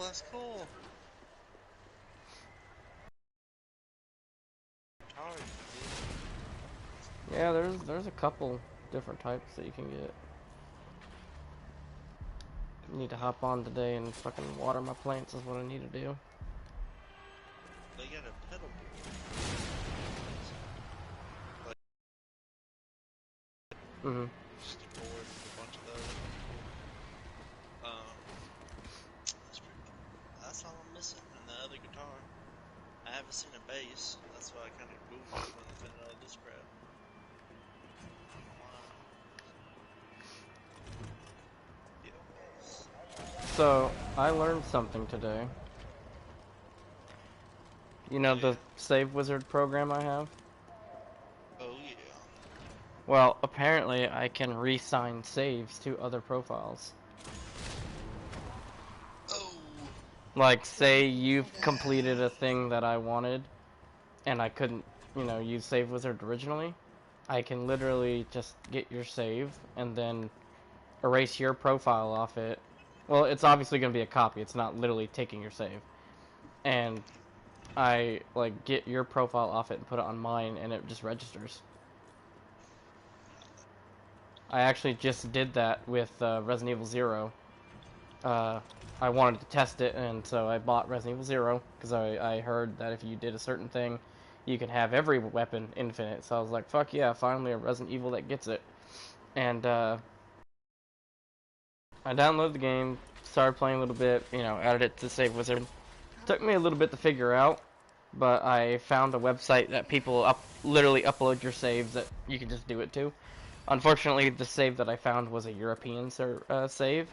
that's cool. Yeah, there's a couple different types that you can get. Need to hop on today and fucking water my plants is what I need to do. They got a pedal board. Like, just a board with a bunch of those. That's pretty cool. That's all I'm missing in the other guitar. I haven't seen a bass. That's why I kind of googled when I found out this crap. So, I learned something today. You know the Save Wizard program I have? Oh yeah. Well, apparently I can re-sign saves to other profiles. Oh. Like, say you've completed a thing that I wanted, and I couldn't, use Save Wizard originally. I can literally just get your save, and then erase your profile off it. Well, it's obviously going to be a copy. It's not literally taking your save. And I, get your profile off it and put it on mine, and it just registers. I actually just did that with Resident Evil 0. I wanted to test it, and so I bought Resident Evil 0, because I heard that if you did a certain thing, you can have every weapon infinite. So I was like, fuck yeah, finally a Resident Evil that gets it. And I downloaded the game, started playing a little bit, added it to Save Wizard. Took me a little bit to figure out, but I found a website that people literally upload your saves that you can just do it to. Unfortunately, the save that I found was a European save,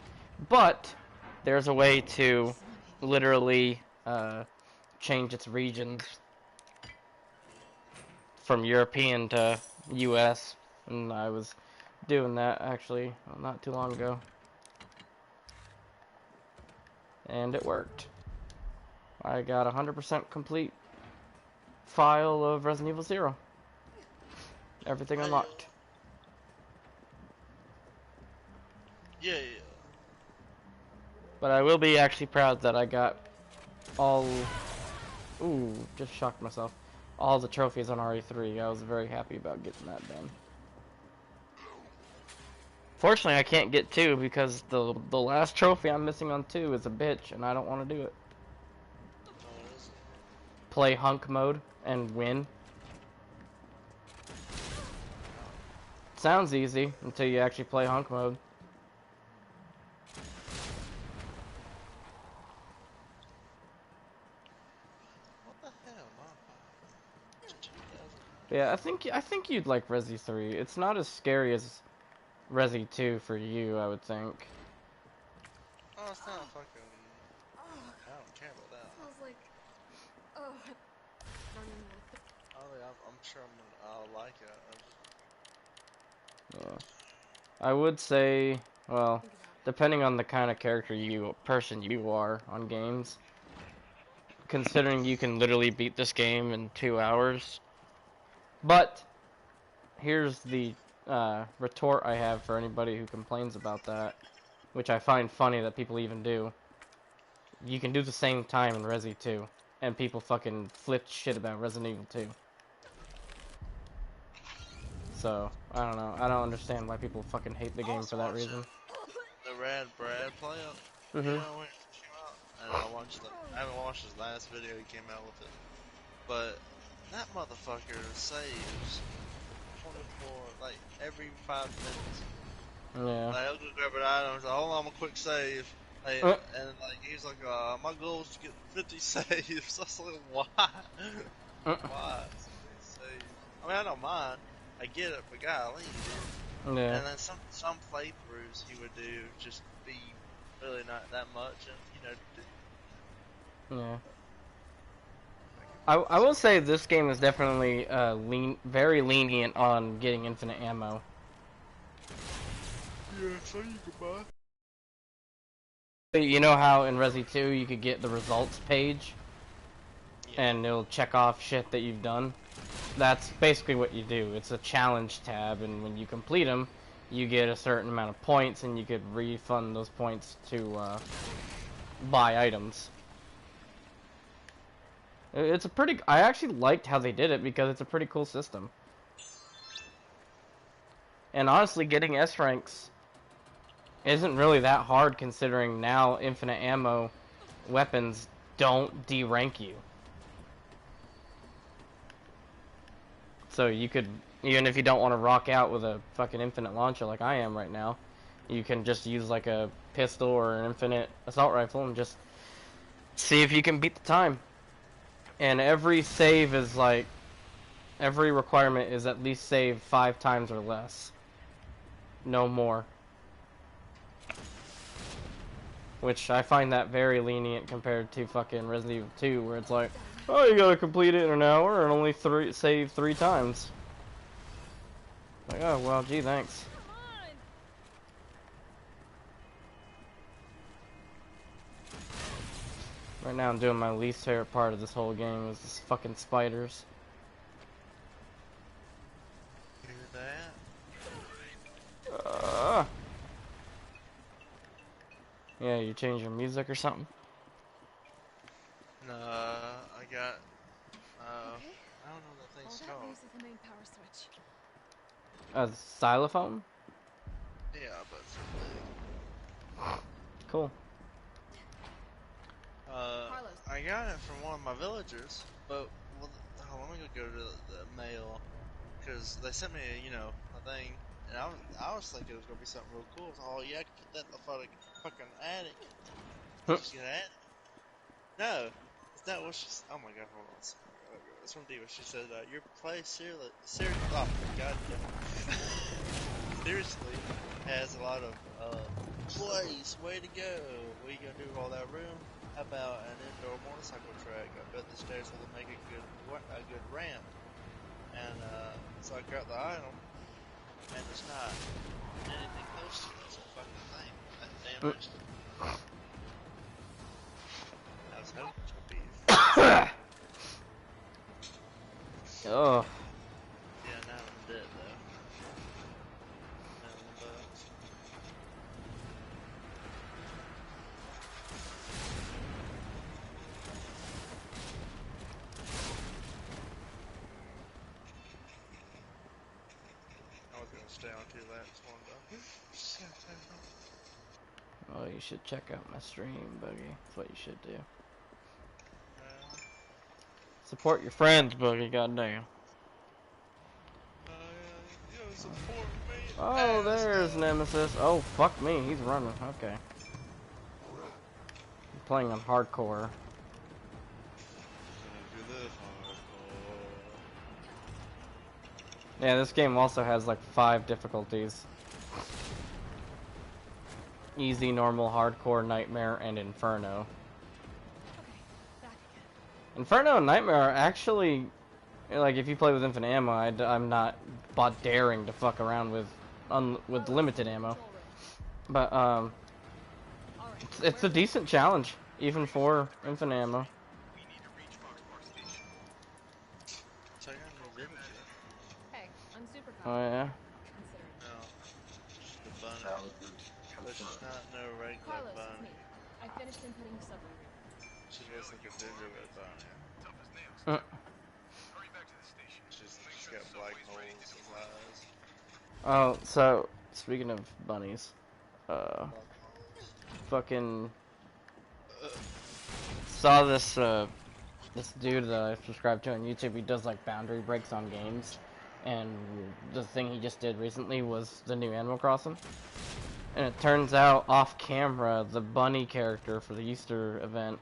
but there's a way to literally change its regions from European to US, and I was doing that actually not too long ago, and it worked. I got 100% complete file of Resident Evil 0. Everything unlocked. Yeah. But I will be actually proud that I got all... Ooh, just shocked myself. All the trophies on RE3. I was very happy about getting that done. Fortunately, I can't get 2 because the last trophy I'm missing on 2 is a bitch, and I don't want to do it. Play hunk mode and win. Sounds easy until you actually play hunk mode. What the hell, Yeah, I think you'd like Resi 3. It's not as scary as Resi 2 for you, I would think. Oh, it's not fucking... I don't care about that. I was like, oh, I'm sure I'll like it. Yeah. I would say, well, depending on the kind of person you are on games, considering you can literally beat this game in 2 hours. But here's the retort I have for anybody who complains about that, which I find funny that people even do. You can do the same time in Resi 2, and people fucking flip shit about Resident Evil 2. So, I don't know. I don't understand why people fucking hate the game for that reason. The Rad Brad play up. Mm-hmm. You know, when it came out, and I haven't watched his last video he came out with it, but that motherfucker saves 24, like every 5 minutes. Yeah. Like, he'll just grab an item, so hold on, I'm a quick save. Like, and like he's like, my goal is to get 50 saves. I was like, why? Why? Saves. I mean, I don't mind. I get it, but golly, dude. Yeah. And then some playthroughs he would do just be really not that much, and Yeah. I will say this game is definitely very lenient on getting infinite ammo. Yeah, so you could buy. You know how in Resi 2 you could get the results page, and it'll check off shit that you've done? That's basically what you do. It's a challenge tab, and when you complete them, you get a certain amount of points, and you could refund those points to buy items. It's a pretty... I actually liked how they did it because it's a pretty cool system. And honestly, getting S ranks isn't really that hard considering now infinite ammo weapons don't D-rank you. So you could, even if you don't want to rock out with a fucking infinite launcher like I am right now, you can just use like a pistol or an infinite assault rifle and just see if you can beat the time. And every save is like, every requirement is at least save 5 times or less. No more. Which I find that very lenient compared to fucking Resident Evil 2, where it's like, oh, you gotta complete it in an hour and only save 3 times. Like, oh, well, gee, thanks. Right now I'm doing my least favorite part of this whole game is this fucking spiders. Hear that? Yeah, you change your music or something? No, I got, I don't know what that thing's All that called. leaves is the main power switch. A xylophone? Yeah, but it's Cool. Carlos. I got it from one of my villagers, but well, hold on, let me go to the mail, because they sent me, you know, a thing, and I was thinking it was gonna be something real cool. So, oh yeah, I could get that in the fucking attic. Just get an attic. No, it's not what she's. Oh my god, hold on. It's from Diva. She said, "Your place seriously, oh god, seriously has a lot of place. Way to go. What are you gonna do with all that room? How about an indoor motorcycle track? I bet the stairs will make a good ramp." And so I grabbed the item, and it's not anything close to this fucking thing. That damn restaurant. I was hoping it would be. Oh. Yeah, now I'm dead though. $9. I was gonna stay on 2 laps one though. Oh, you should check out my stream, Boogie. That's what you should do. Support your friends, Boogie, goddamn. You support me. Oh, there's Nemesis. Oh, fuck me, he's running. Okay. I'm playing on hardcore. Yeah, this game also has like 5 difficulties. Easy, normal, hardcore, nightmare, and inferno. Okay, back again. Inferno and nightmare are actually, like, if you play with infinite ammo, I'm not daring to fuck around with limited ammo. But it's a decent challenge, even for infinite ammo. Check out the villager. Hey, I'm super Oh confident. yeah. Considering. No, just the bunny. But she's not no regular Carlos, it's bunny. me. I finished inputting the subroutine. She looks like a gingerbread bunny. She's got black holes in her eyes. Oh, so speaking of bunnies, fucking saw this this dude that I subscribed to on YouTube. He does like boundary breaks on games, and the thing he just did recently was the new Animal Crossing. And it turns out, off camera, the bunny character for the Easter event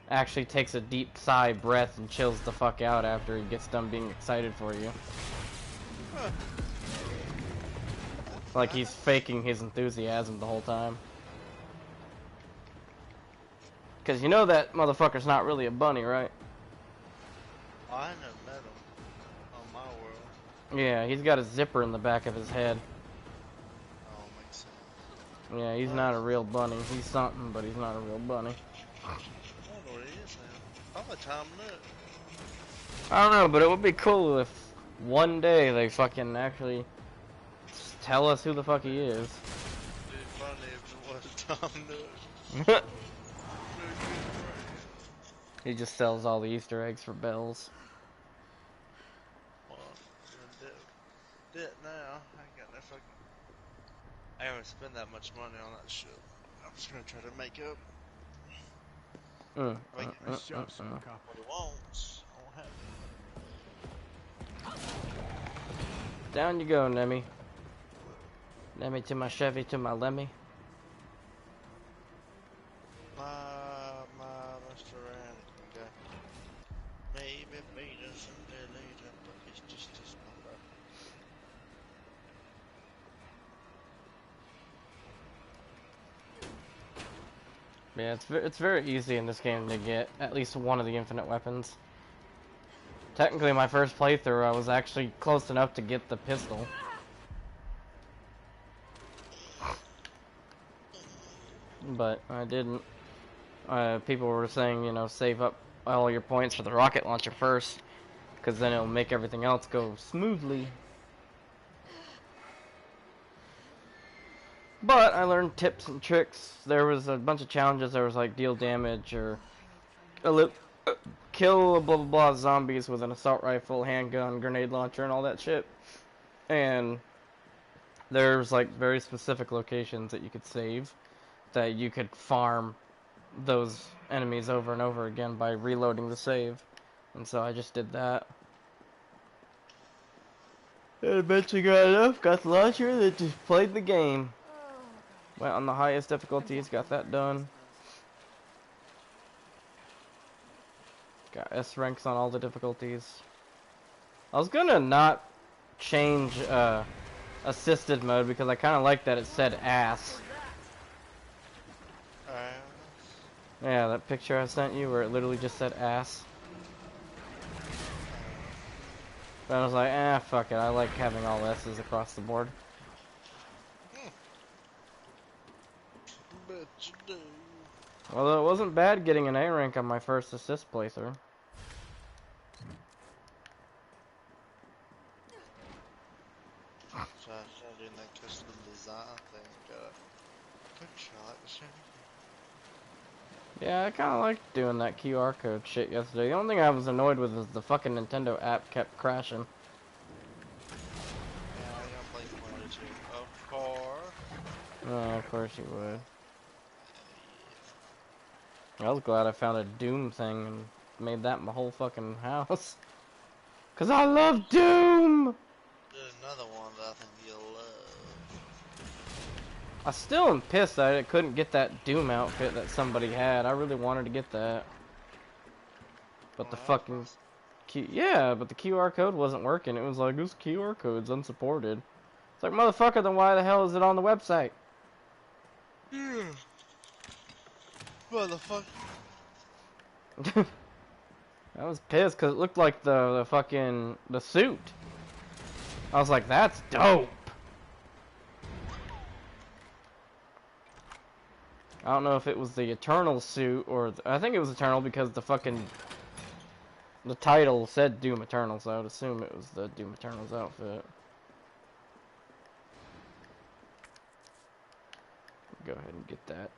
actually takes a deep sigh breath and chills the fuck out after he gets done being excited for you. Like he's faking his enthusiasm the whole time. Cause you know that motherfucker's not really a bunny, right? Oh, I never met him on my world. Yeah, he's got a zipper in the back of his head. Oh, makes sense. Yeah, he's not a real bunny. He's something, but he's not a real bunny. I don't know what he is now. Probably Tom Nook. I don't know, but it would be cool if one day they fucking actually tell us who the fuck he is. It'd be funny if it was Tom Nook. He just sells all the Easter eggs for bells. Well, I'm gonna do it now. I ain't got no fucking. I haven't spent that much money on that shit. I'm just gonna try to make up. Nice job, Super Cop. What he wants. I won't have Down you go, Lemmy. Lemmy to my Chevy, to my Lemmy. my restaurant. Okay. Maybe beat us later, but it's just number. Yeah, it's very easy in this game to get at least one of the infinite weapons. Technically, my first playthrough, I was actually close enough to get the pistol. But I didn't. People were saying, you know, save up all your points for the rocket launcher first, because then it'll make everything else go smoothly. But I learned tips and tricks. There was a bunch of challenges. There was like deal damage or kill blah blah blah zombies with an assault rifle, handgun, grenade launcher, and all that shit. And there's like very specific locations that you could save, that you could farm those enemies over and over again by reloading the save. And so I just did that. And eventually got enough, got the launcher, then just played the game. Went on the highest difficulties, got that done. Got S ranks on all the difficulties. I was gonna not change assisted mode because I kind of like that it said ass. Yeah, that picture I sent you where it literally just said ass. But I was like, fuck it, I like having all S's across the board. Bet you do. Although it wasn't bad getting an A rank on my first assist playthrough. So I started doing that custom design thing. Picture like the same. Yeah, I kind of liked doing that QR code shit yesterday. The only thing I was annoyed with is the fucking Nintendo app kept crashing. Yeah, I don't play Mario 2. Of course. Oh, of course you would. I was glad I found a Doom thing and made that my whole fucking house. Cause I love Doom! There's another one that I think you'll love. I still am pissed that I couldn't get that Doom outfit that somebody had. I really wanted to get that. But the fucking... Yeah, but the QR code wasn't working. It was like, this QR code's unsupported. It's like, motherfucker, then why the hell is it on the website? Yeah. Motherfucker. I was pissed because it looked like the suit. I was like, that's dope. I don't know if it was the Eternal suit or I think it was Eternal because the title said Doom Eternal, so I would assume it was the Doom Eternal's outfit. Go ahead and get that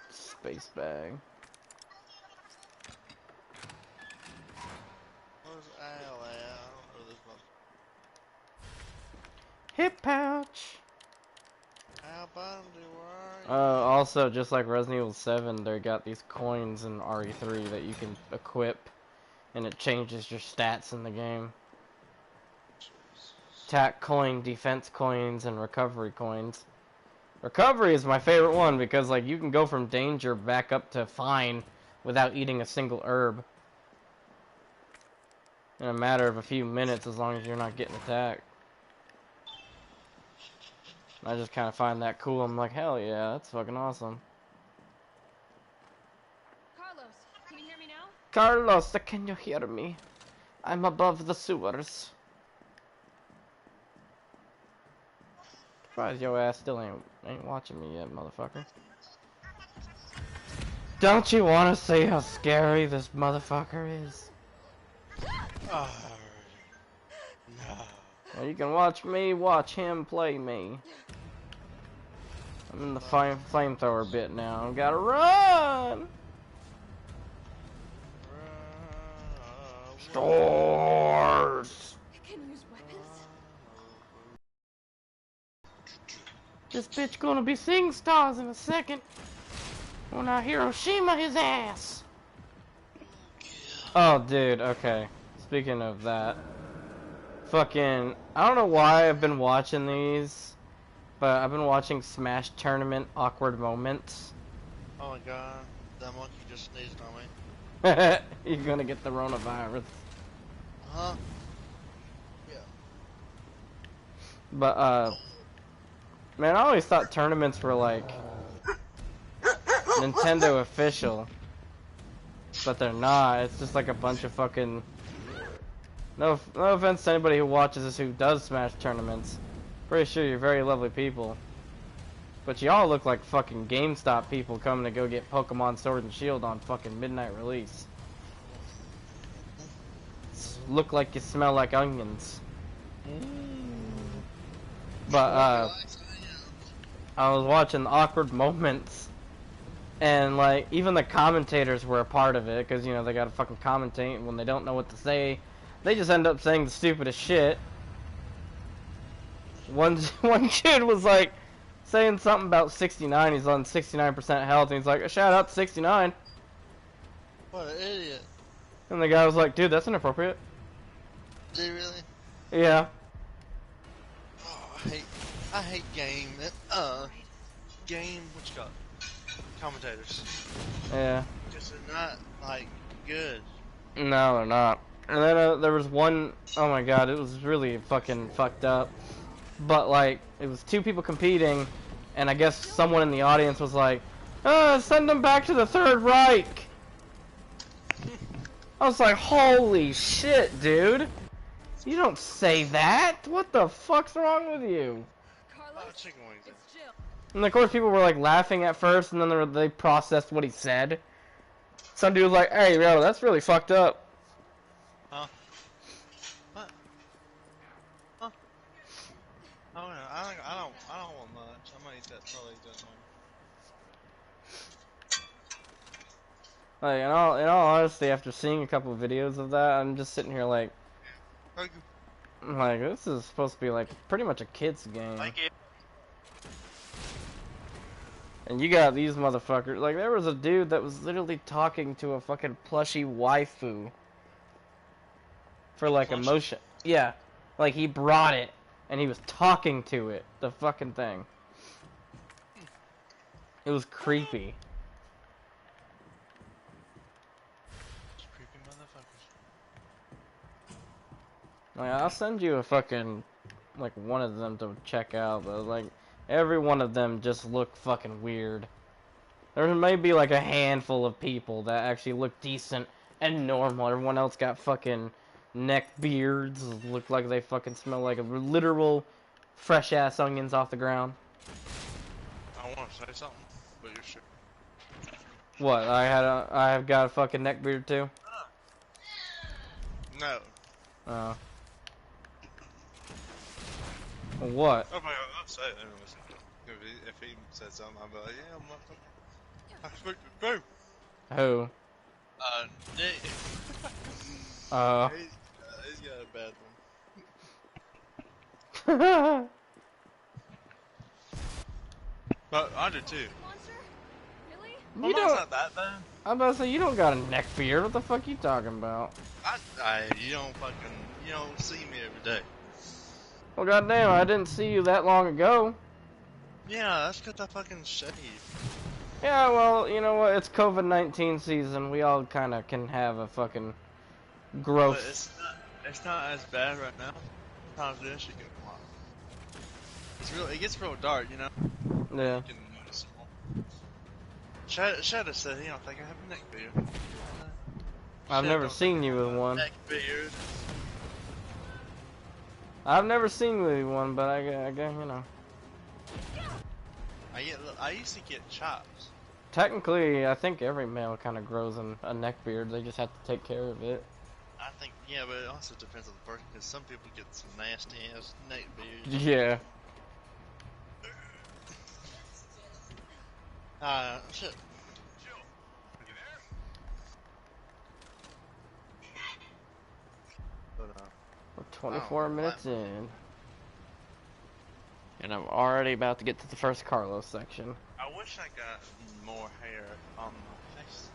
space bag. Where's Al at? I don't know this one. Hip pouch. Al Bundy, where are you? Also, just like Resident Evil 7, they got these coins in RE3 that you can equip, and it changes your stats in the game. Attack coin, defense coins, and recovery coins. Recovery is my favorite one because, like, you can go from danger back up to fine without eating a single herb in a matter of a few minutes, as long as you're not getting attacked. I just kind of find that cool. I'm like, hell yeah, that's fucking awesome. Carlos, can you hear me now? Carlos, can you hear me? I'm above the sewers. Surprised your ass still ain't watching me yet, motherfucker. Don't you want to see how scary this motherfucker is? Oh, no. Well, you can watch me, watch him play me. I'm in the flamethrower bit now. I gotta run! Run. Stars. Can use weapons. This bitch gonna be seeing stars in a second. When I Hiroshima his ass. Oh, dude. Okay. Speaking of that, fucking. I don't know why I've been watching these, but I've been watching Smash Tournament awkward moments. Oh my god, that monkey just sneezed on me. You're gonna get the coronavirus. Huh? Yeah. But, man, I always thought tournaments were like Nintendo official. But they're not. It's just like a bunch of fucking... No offense to anybody who watches this who does Smash tournaments. Pretty sure you're very lovely people. But y'all look like fucking GameStop people coming to go get Pokemon Sword and Shield on fucking midnight release. Look like you smell like onions. But, I was watching the awkward moments, and like even the commentators were a part of it because you know they gotta fucking commentate when they don't know what to say. They just end up saying the stupidest shit. One kid was like saying something about 69. He's on 69% health, and he's like, "Shout out to 69." What an idiot! And the guy was like, "Dude, that's inappropriate." Did he really? Yeah. Oh, I hate game. Game. What you got? Commentators. Yeah. Because they're not like good. No, they're not. And then there was one, oh my god, it was really fucking fucked up. But like, it was two people competing, and I guess someone in the audience was like, send them back to the Third Reich. I was like, holy shit, dude. You don't say that. What the fuck's wrong with you? Carlos, chicken wings. it's Jill. And of course people were like laughing at first, and then they processed what he said. Some dude was like, hey, yo, that's really fucked up. Huh? What? Huh? Oh no, I don't want much. I might eat that probably that one. Like, in all honesty, after seeing a couple of videos of that, I'm just sitting here like, Thank you. like, this is supposed to be like pretty much a kid's game. Thank you. And you got these motherfuckers. Like, there was a dude that was literally talking to a fucking plushy waifu for like Plushie? emotion. Yeah, like he brought it and he was talking to it. The fucking thing. It was creepy. Creepy motherfuckers. Like, I'll send you a fucking like one of them to check out, but like every one of them just look fucking weird. There may be like a handful of people that actually look decent and normal. Everyone else got fucking neck beards, look like they fucking smell like a literal fresh ass onions off the ground. I want to say something, but you're sure. What? I've got a fucking neck beard too. No. What? Oh my god, I'll say it anyways. If he said something, I'll be like, yeah, I'm not fucking. I expect it to. Who? Nick. He's got a bad one. But I do too. Monster? Really? Well, You mine's don't. not that bad. I'm about to say you don't got a neck beard. What the fuck you talking about? You don't see me every day. Well, goddamn, I didn't see you that long ago. Yeah, that's because I fucking shave. Yeah, well, you know what? It's COVID-19 season. We all kind of can have a fucking But gross. it's not as bad right now. Sometimes this you can walk. It gets real dark, you know. Yeah. You can notice it more. Shadow said he don't think I have a neck beard. I've Shadow never don't seen think I you have with a one. Neck beard. I've never seen you with one, but I guess, you know. I used to get chops. Technically, I think every male kind of grows a neck beard. They just have to take care of it. I think, yeah, but it also depends on the person, because some people get some nasty ass neck beards. Yeah. Shit. We're 24 minutes in. And I'm already about to get to the first Carlos section. I wish I got more hair on my face.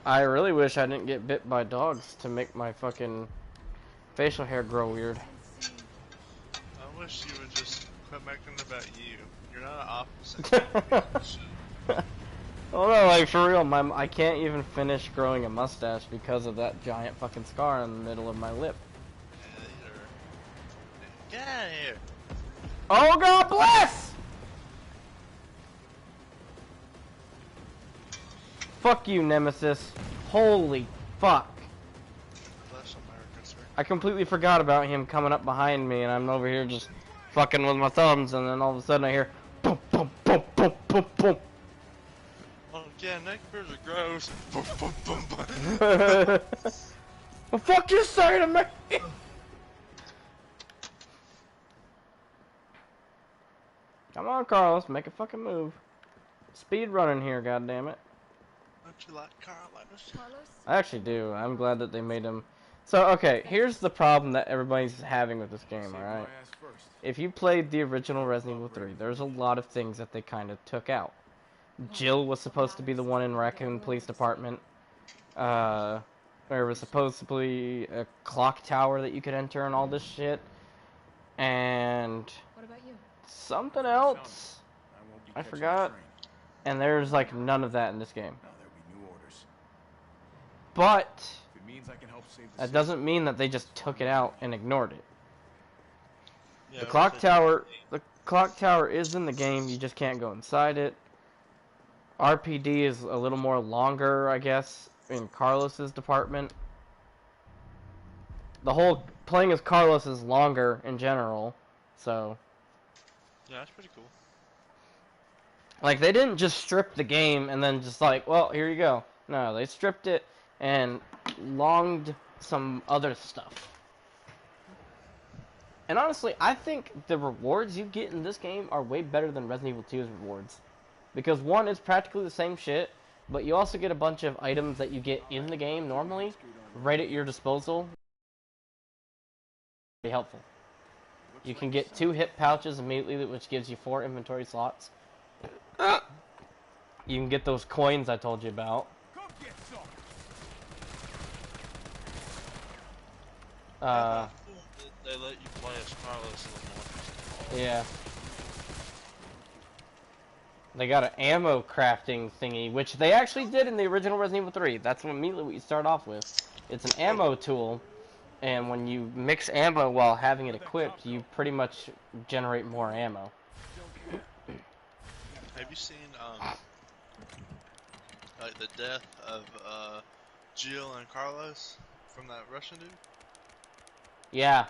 I really wish I didn't get bit by dogs to make my fucking facial hair grow weird. I wish you would just quit making it about you. You're not an opposite. Oh no, like for real, I can't even finish growing a mustache because of that giant fucking scar in the middle of my lip. Get out of here! Oh God bless! Fuck you, Nemesis. Holy fuck. Bless America, sir. I completely forgot about him coming up behind me, and I'm over here just fucking with my thumbs, and then all of a sudden I hear boom, boom, boom, boom, boom, boom. Oh yeah, neckbeards are gross. Boom, boom, boom, boom. Well, fuck you, side of me. Come on, Carlos, make a fucking move. Speed running here, goddammit. Don't you like Carlos? I actually do. I'm glad that they made him. So, okay, here's the problem that everybody's having with this game, alright? If you played the original Resident Evil 3, there's a lot of things that they kind of took out. Jill was supposed to be the one in Raccoon Police Department. There was supposed to be a clock tower that you could enter and all this shit. And What about you? something else. I forgot. And there's like none of that in this game. But that doesn't mean that they just took it out and ignored it. Yeah, The clock tower is in the game, you just can't go inside it. RPD is a little more longer, I guess, in Carlos's department. The whole playing as Carlos is longer in general, so yeah, that's pretty cool. like they didn't just strip the game and then just like, well, here you go. No, they stripped it and longed some other stuff. And honestly, I think the rewards you get in this game are way better than Resident Evil 2's rewards. Because one, it's practically the same shit, but you also get a bunch of items that you get in the game normally, right at your disposal. Be helpful. You can get 2 hip pouches immediately, which gives you 4 inventory slots. You can get those coins I told you about. They let you play as Carlos a little more. Yeah. They got an ammo crafting thingy, which they actually did in the original Resident Evil 3. That's immediately what you start off with. It's an ammo tool, and when you mix ammo while having it equipped, you pretty much generate more ammo. Have you seen like the death of Jill and Carlos from that Russian dude? Yeah.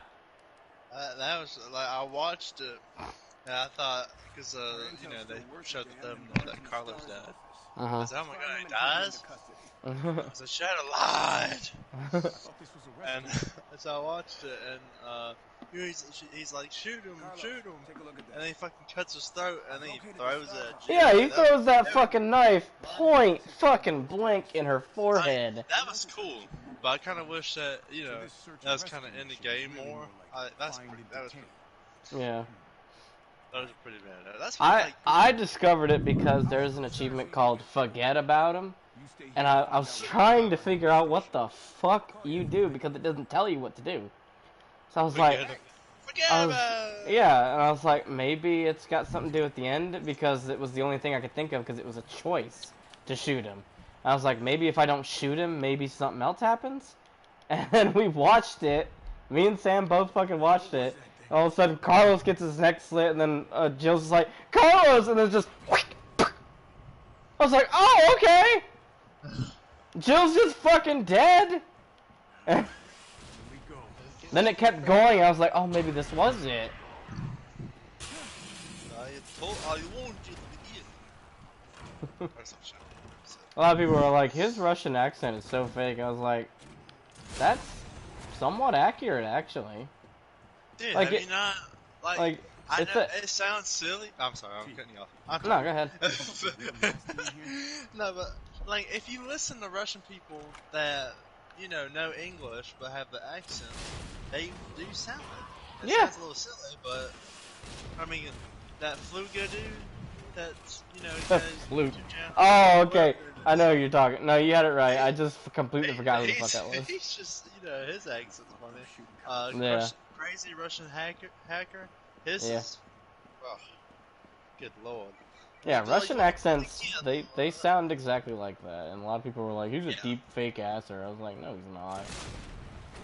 That was like I watched it, and I thought because you know they showed them that Carlos died. I said, "Oh my God, he dies!" I said, "Shadow lied." And so I watched it, and he's like, "Shoot him, shoot him!" And then he fucking cuts his throat, and then he throws it. Yeah, he throws that fucking knife point fucking blank in her forehead. That was cool, but I kind of wish that that was kind of in the game more. That was pretty, yeah. That was pretty bad. That's I discovered it because there's an achievement called Forget About Him, and I was trying to figure out what the fuck you do because it doesn't tell you what to do. So I was like, yeah, and I was like, maybe it's got something to do with the end because it was the only thing I could think of because it was a choice to shoot him. I was like, maybe if I don't shoot him, maybe something else happens. And then we watched it. Me and Sam both fucking watched it. All of a sudden, Carlos gets his neck slit, and then Jill's just like, Carlos! And then just... I was like, oh, okay! Jill's just fucking dead! Then it kept going, I was like, oh, maybe this was it. A lot of people were like, his Russian accent is so fake. I was like, that's somewhat accurate, actually. Dude, like, have you not, like I know it sounds silly. I'm sorry, I'm cutting you off. No, go ahead. No, but, like, if you listen to Russian people that, know English but have the accent, they do sound it. It Yeah. sounds a little silly, but I mean, that Fluga dude, that's The flute. Oh, okay. I know you're talking. No, you had it right. I just completely forgot who the fuck that was. He's just, his accent's funny. Yeah. Crazy Russian hacker. His Yeah. is, oh, good lord. Yeah, He'd be like, Russian "You wanna play accents, again?" they sound exactly like that, and a lot of people were like, he's a Yeah. deep fake asser. I was like, no, he's not.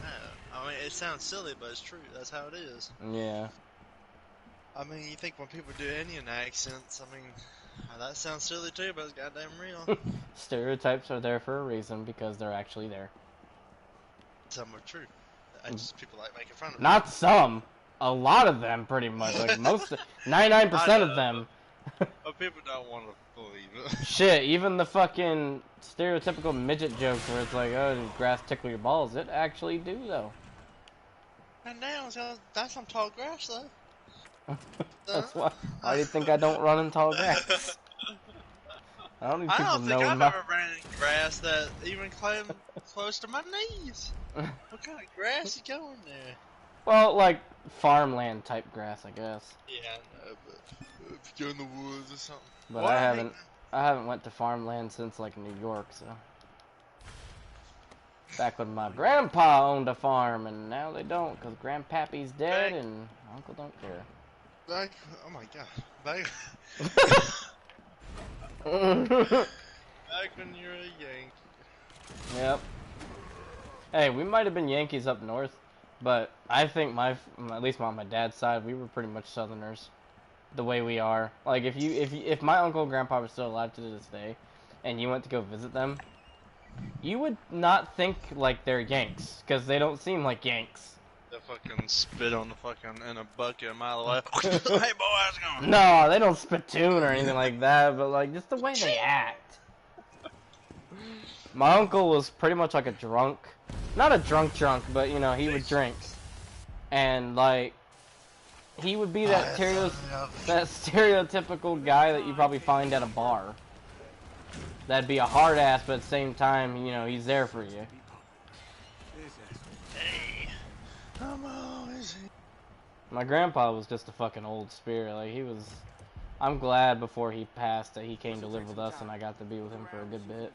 No, I mean, it sounds silly, but it's true. That's how it is. Yeah. I mean, you think when people do Indian accents, I mean, that sounds silly too, but it's goddamn real. Stereotypes are there for a reason because they're actually there. Some are true. I just people like making fun of Not some. A lot of them, pretty much. Like most, 99% of them. But people don't want to believe it. Shit, even the fucking stereotypical midget jokes where it's like, oh, does grass tickle your balls? It actually do, though. And now, that's some tall grass, though. That's why. Why do you think I don't run in tall grass? I don't need I people don't think knowing I've ever ran in grass that even came close to my knees. What kind of grass is going there? Well, like farmland type grass, I guess. Yeah, I know, but if you go in the woods or something. But What? I haven't went to farmland since like New York, so. Back when my grandpa owned a farm, and now they don't, because grandpappy's dead and uncle don't care. Oh my god. Back when you were a Yankee. Yep. Hey, we might have been Yankees up north, but I think at least on my dad's side, we were pretty much Southerners. The way we are. Like, if my uncle and grandpa were still alive to this day, and you went to go visit them, you would not think like they're Yanks, because they don't seem like Yanks. They fucking spit on the fucking in a bucket a mile away. Hey boy, how's it going? No, they don't spittoon or anything like that, but like just the way they act. My uncle was pretty much like a drunk. Not a drunk, but he would drink. And like he would be that stereotypical guy that you probably find at a bar. That'd be a hard ass, but at the same time, he's there for you. Hey, I'm always here. My grandpa was just a fucking old spirit. Like I'm glad before he passed that he came to live with us and I got to be with him for a good bit.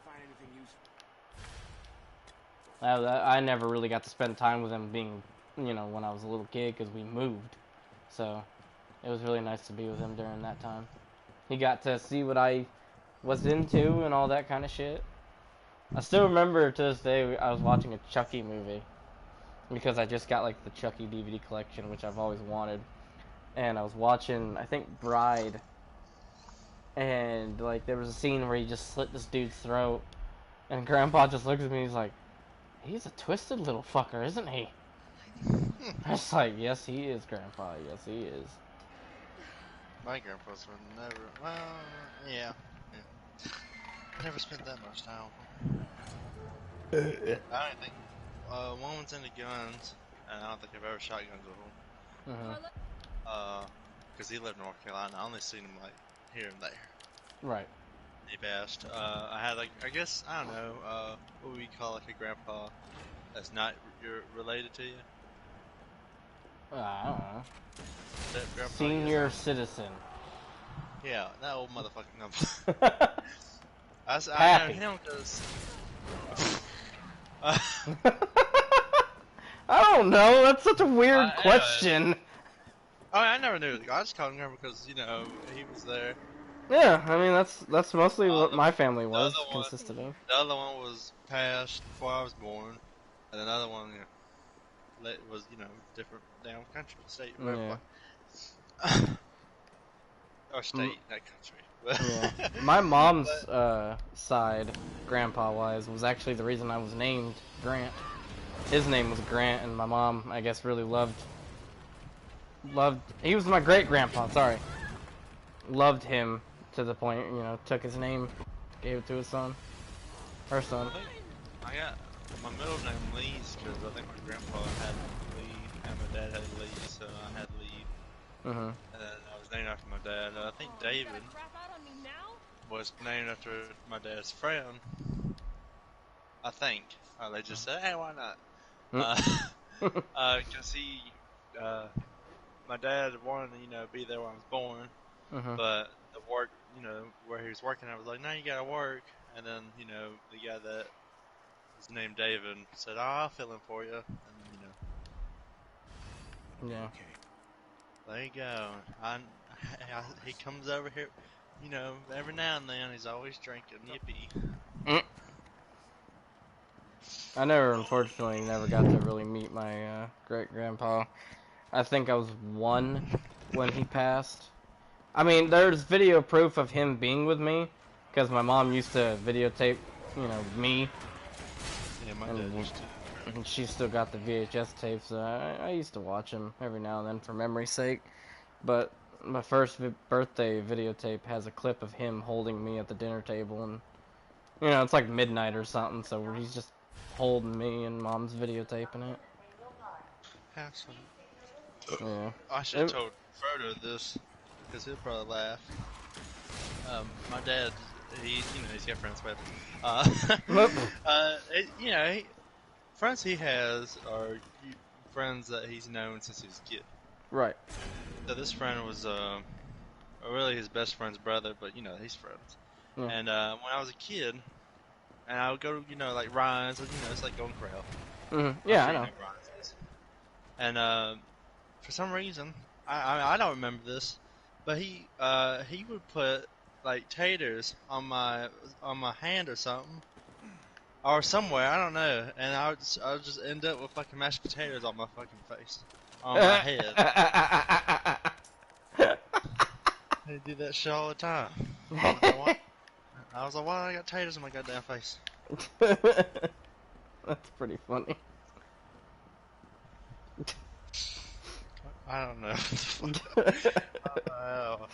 I never really got to spend time with him being, when I was a little kid because we moved. So it was really nice to be with him during that time. He got to see what I was into and all that kind of shit. I still remember to this day I was watching a Chucky movie because I just got like the Chucky DVD collection, which I've always wanted. And I was watching, I think, Bride. And like there was a scene where he just slit this dude's throat. And Grandpa just looks at me and he's like, he's a twisted little fucker, isn't he? I was like, yes he is, Grandpa, yes he is. My grandpa's would never, well, yeah. Never spent that much time with him. I don't think, one was into guns, and I don't think I've ever shot guns with him. Because he lived in North Carolina, I only seen him like here and there. Right. He passed. I had like, I guess, I don't know, what would you call like a grandpa that's not related to you? I don't know. That grandpa Senior citizen. Yeah, that old motherfucking number. I know him because... I don't know, that's such a weird question. I never knew. I just called him grandpa because, he was there. Yeah, I mean, that's mostly what my family consisted of. The other one was passed before I was born, and another one, was, different damn country, state, whatever. Yeah. Or state, not country. Yeah. My mom's side, grandpa-wise, was actually the reason I was named Grant. His name was Grant, and my mom, I guess, really loved. He was my great-grandpa. Sorry. Loved him to the point, took his name, gave it to his son, her son. I got my middle name Lee's because I think my grandpa had Lee and my dad had Lee, so I had Lee. And then I was named after my dad. I think David was named after my dad's friend. I think. They just said, hey, why not? Because my dad wanted to, be there when I was born, but the work, where he was working, I was like, no, you gotta work. And then, the guy that was named David said, oh, I'll fill in for you. And, Yeah. there you go. He comes over here, every now and then. He's always drinking. Yippee. I unfortunately, never got to really meet my great-grandpa. I think I was 1 when he passed. I mean, there's video proof of him being with me, because my mom used to videotape, me. Yeah, my dad used to. And she still got the VHS tapes, so I used to watch him every now and then for memory's sake. But my first birthday videotape has a clip of him holding me at the dinner table, and, it's like midnight or something, so he's just holding me and mom's videotaping it. Awesome. Yeah. I should have told Frodo this, because he'll probably laugh. My dad, he's got friends with. Friends he has are friends that he's known since he was a kid. Right. So this friend was really his best friend's brother, but he's friends. Yeah. And when I was a kid, and I would go to like Ryan's, it's like Golden Corral. Yeah, I know. And for some reason, I don't remember this, but he would put like taters on my hand or something, or somewhere, I don't know, and I would just end up with fucking mashed potatoes on my fucking face, on my head. They do that shit all the time. I was like, why I got taters on my goddamn face? That's pretty funny. I don't know how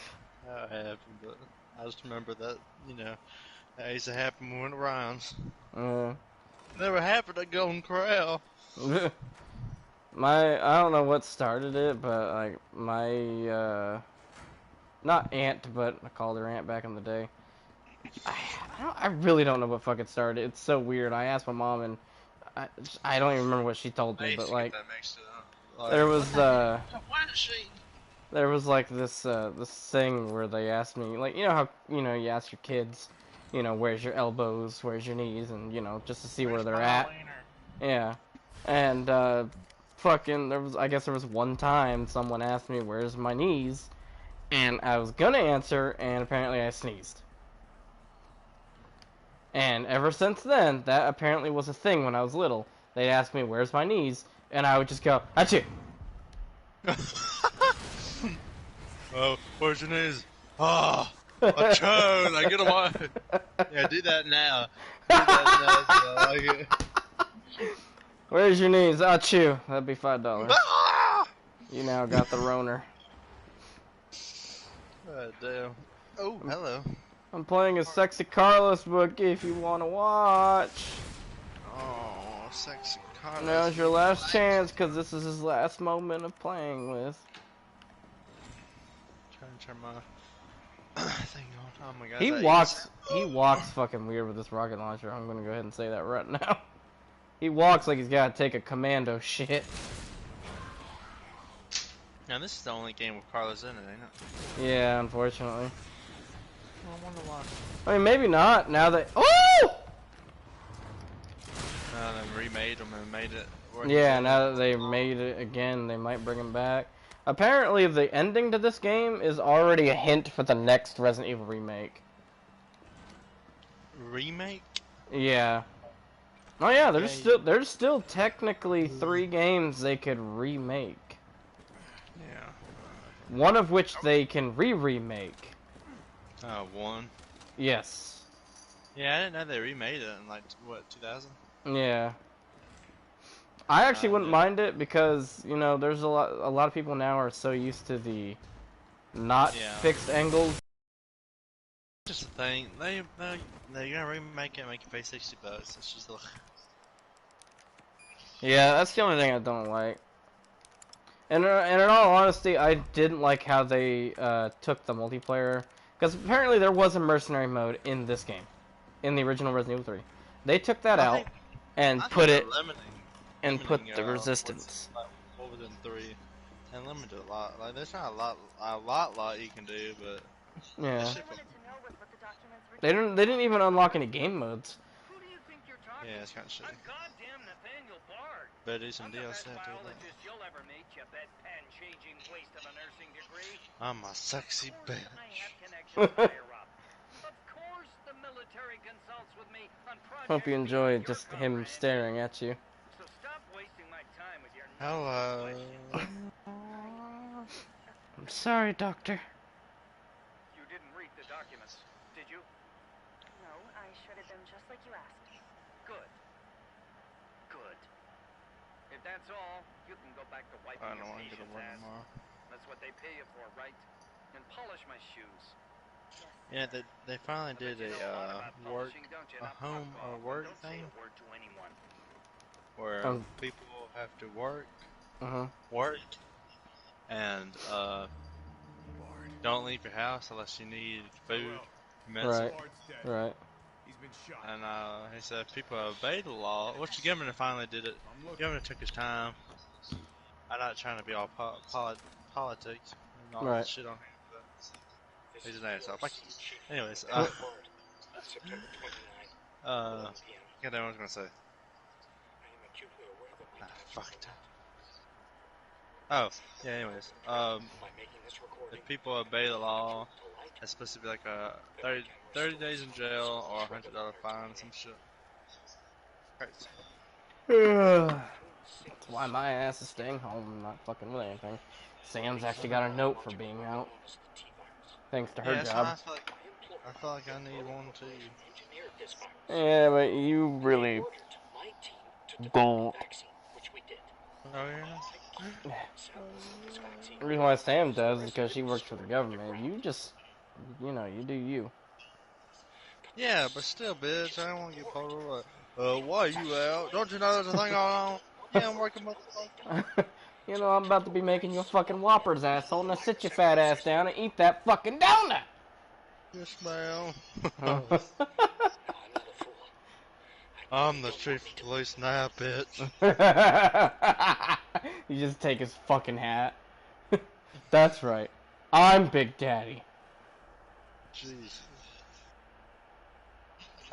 it happened, but I just remember that, that used to happen when it went rhymes. Never happened at Golden Corral. I don't know what started it, but like my not aunt, but I called her aunt back in the day. I really don't know what fucking started. It's so weird. I asked my mom, and I don't even remember what she told me, but like there was there was like this thing where they asked me, like, how you ask your kids, where's your elbows, where's your knees, and just to see where they're at. Yeah. And fucking I guess there was one time someone asked me where's my knees, and I was gonna answer, and apparently I sneezed. And ever since then, that apparently was a thing when I was little. They'd ask me where's my knees, and I would just go, achoo. Oh, where's your knees? Ah, a chone. I get away. Yeah, do that now. Do that now, so I like it. Where's your knees? Achoo. That'd be $5. You now got the Roner. Oh, damn. Oh, hello. I'm playing a Sexy Carlos book if you want to watch. Oh, Sexy Carlos. Now's your last chance, because this is his last moment of playing with. Trying to turn my thing on. Oh my god. He walks fucking weird with this rocket launcher. I'm gonna go ahead and say that right now. He walks like he's gotta take a commando shit. Now this is the only game with Carlos in it, ain't it? Yeah, unfortunately. Well, I wonder why. I mean, maybe not, now that... Oh! They remade him and made it... Yeah, now that they made it again, they might bring him back. Apparently, the ending to this game is already a hint for the next Resident Evil remake. Remake? Yeah. Oh yeah, there's still technically 3 games they could remake. Yeah. One of which they can remake. One? Yes. Yeah, I didn't know they remade it in, like, what, 2000? Yeah. I actually wouldn't mind it because, there's a lot of people now are so used to the not fixed angles. Just the thing, they're gonna remake it and make it pay $60. It's just like... Yeah, that's the only thing I don't like. And in all honesty, I didn't like how they took the multiplayer, because apparently there was a mercenary mode in this game, in the original Resident Evil 3. They took that out and put it and put limiting the resistance. what within 3 and limited a lot. Like there's not a lot you can do, but Yeah. they They didn't even unlock any game modes. Who do you think you're talking yeah, it's kind of to? shitty. I'm goddamn Nathaniel Bard. Better do some I'm the DLC best after that. biologist you'll ever meet, you bedpan-changing waste of a nursing degree. I'm a sexy Of course bitch. I have connections higher up. Of course the military consults with me on projects Hope you enjoy beyond your just him comprehension. staring at you. So stop wasting my time with your Hello. questions. I'm sorry, Doctor. You didn't read the documents, did you? No, I shredded them just like you asked. Good. Good. If that's all, you can go back to wiping I don't your want to get a patient's word ass. tomorrow. That's what they pay you for, right? And polish my shoes. Yeah, they finally I bet did you know a lot a about work, polishing, don't you? a Now home fuck or off. work Don't say thing a word to anyone. where people have to work, and don't leave your house unless you need food, medicine. Right. He's been shot. And he said if people obey the law, which the governor finally did it. The governor took his time. I'm not trying to be all politics and all that shit on him, but he's an asshole. Anyways, God damn, what I was gonna say. Fucked. Oh, yeah. Anyways, if people obey the law, it's supposed to be like a 30 days in jail or $100 fine, some shit. Crazy. That's why my ass is staying home, not fucking with anything. Sam's actually got a note for being out. Thanks to her job. I feel like I need one too. Yeah, but you really don't. Oh yeah. The reason why Sam does is because she works for the government. You just, you know, you do you. Yeah, but still, bitch, I don't want to get pulled over. Why are you out? Don't you know there's a thing going on? Yeah, I'm working, motherfucker. You know, I'm about to be making you a fucking Whoppers, asshole. Now sit your fat ass down and eat that fucking donut! Yes, ma'am. I'm the chief of police now, bitch. You just take his fucking hat. That's right. I'm Big Daddy. Jeez.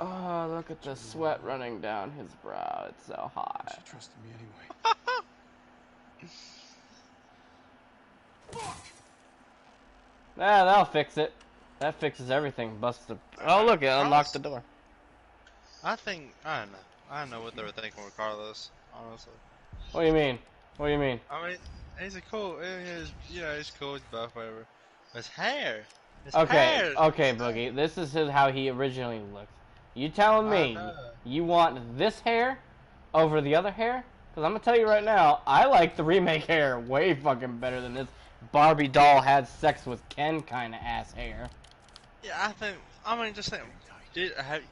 Oh, look at the sweat running down his brow. It's so hot. She trusted me anyway. Ah, that'll fix it. That fixes everything. Busts the... Oh, look, it unlocked the door. I don't know what they were thinking with Carlos, honestly. What do you mean? What do you mean? I mean, he's cool, he's cool, he's buff, whatever. His hair! Okay, Boogie, this is how he originally looked. You telling me you want this hair over the other hair? Because I'm going to tell you right now, I like the remake hair way fucking better than this Barbie doll had sex with Ken kind of ass hair. Yeah, just think,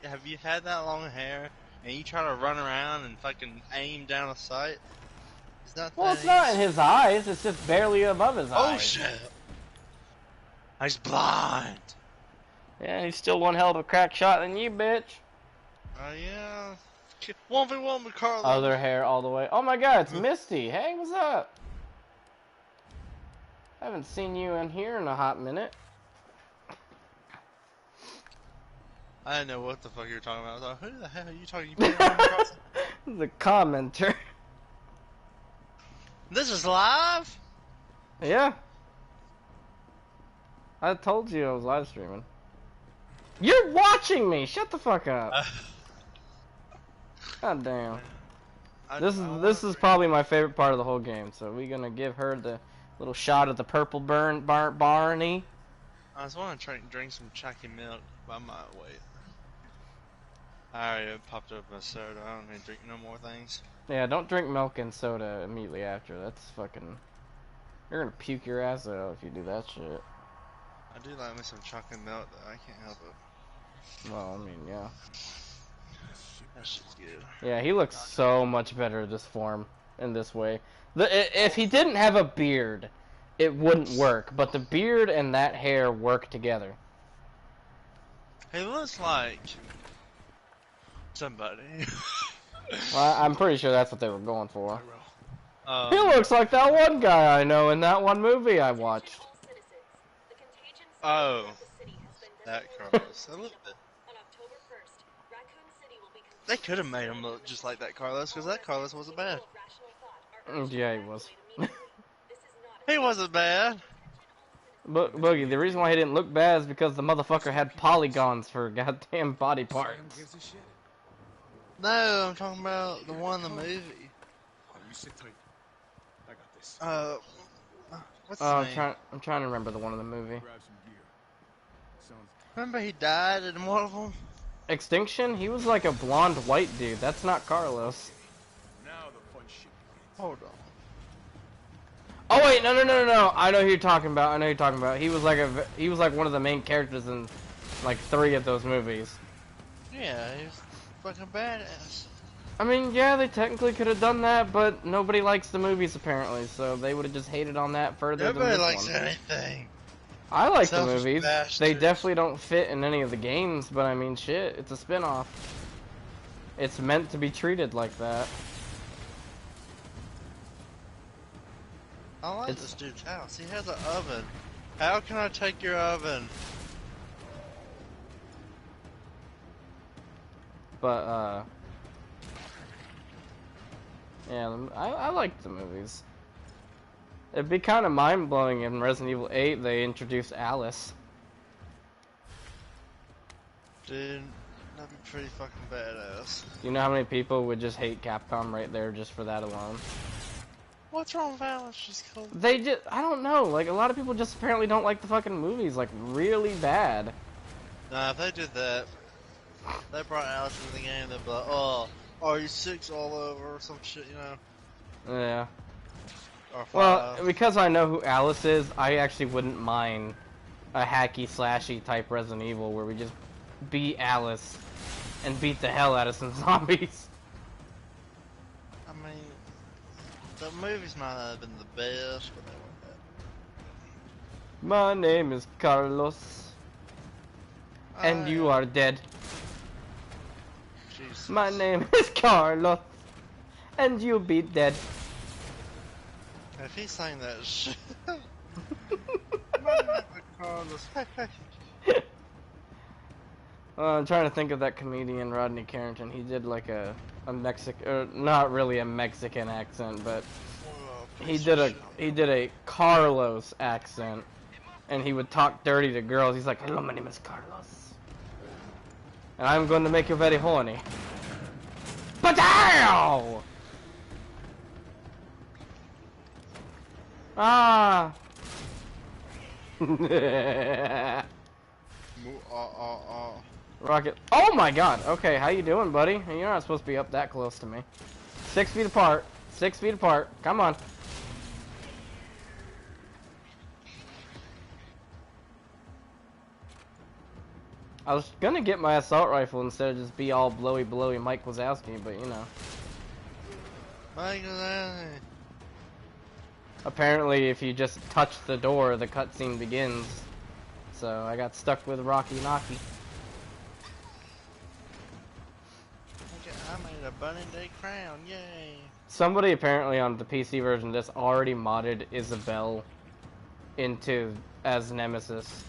have you had that long hair and you try to run around and fucking aim down a sight? Well, it's not in his eyes, it's just barely above his eyes. Oh shit! He's blind! Yeah, he's still one hell of a crack shot than you, bitch. Yeah. 1v1 with Carlos. Other hair all the way. Oh my god, it's Misty. Hey, what's up? I haven't seen you in here in a hot minute. I didn't know what the fuck you were talking about. I was like, who the hell are you talking about? The commenter. This is live? Yeah. I told you I was live streaming. You're watching me! Shut the fuck up. God damn. This is probably my favorite part of the whole game, so we're gonna give her the little shot of the purple Barney. I was wanting to try and drink some chalky milk, but I might wait. I already popped up a soda. I don't need to drink no more things. Yeah, don't drink milk and soda immediately after. That's fucking... You're gonna puke your ass out if you do that shit. I do like me some chocolate milk, though. I can't help it. Well, I mean, yeah. That shit's good. Yeah, he looks so much better this form, in this way. If he didn't have a beard, it wouldn't work, but the beard and that hair work together. He looks like somebody. Well, I'm pretty sure that's what they were going for. He Um, looks like that one guy I know in that one movie I watched. oh, that Carlos. A little bit. They could have made him look just like that Carlos, because that Carlos wasn't bad. Yeah, he was. He wasn't bad. Boogie, the reason why he didn't look bad is because the motherfucker had polygons for goddamn body Sam parts. gives a shit. No, I'm talking about the one in the movie. Oh, you sit tight. I got this. What's Oh, his name? I'm trying to remember the one in the movie. Grab some gear. Sounds. Remember he died in one of them? Extinction? He was like a blonde white dude. That's not Carlos. Now the fun shit begins. Hold on. Oh wait, no. I know who you're talking about. He was like one of the main characters in like 3 of those movies. Yeah, he's fucking badass. I mean, yeah, they technically could have done that, but nobody likes the movies apparently, so they would have just hated on that further Nobody than this likes one. anything. I like the Selfish movies. They bastards. definitely don't fit in any of the games, but I mean, shit, it's a spin-off. It's meant to be treated like that. I like It's- this dude's house. He has an oven. How can I take your oven? But, yeah, I like the movies. It'd be kind of mind-blowing in Resident Evil 8 they introduced Alice. Dude, that'd be pretty fucking badass. You know how many people would just hate Capcom right there just for that alone? What's wrong with Alice? She's cool. They just, I don't know, like a lot of people just apparently don't like the fucking movies, like really bad. Nah, if they did that, they brought Alice into the game, they'd be like, oh, RE6 all over or some shit, you know? Yeah. Or 5. Well, because I know who Alice is, I actually wouldn't mind a hacky slashy type Resident Evil where we just beat Alice and beat the hell out of some zombies. I mean, the movies might not have been the best, but they weren't bad. My name is Carlos, and you are dead. Jesus. My name is Carlos, and you be dead. If he sang that shit. My name is Carlos. I'm trying to think of that comedian Rodney Carrington. He did like a not really a Mexican accent, but he did a Carlos accent, and he would talk dirty to girls. He's like, "Hello, my name is Carlos, and I'm going to make you very horny." Pow! Ah. Rocket. Oh my god. Okay, how you doing, buddy? You're not supposed to be up that close to me. 6 feet apart. 6 feet apart. Come on. I was gonna get my assault rifle instead of just be all blowy Mike Wazowski, but you know. Mike Wazowski. Apparently, if you just touch the door, the cutscene begins. So I got stuck with Rocky Knocky. Okay, I made a bunny day crown, yay! Somebody apparently on the PC version of this already modded Isabel into as Nemesis.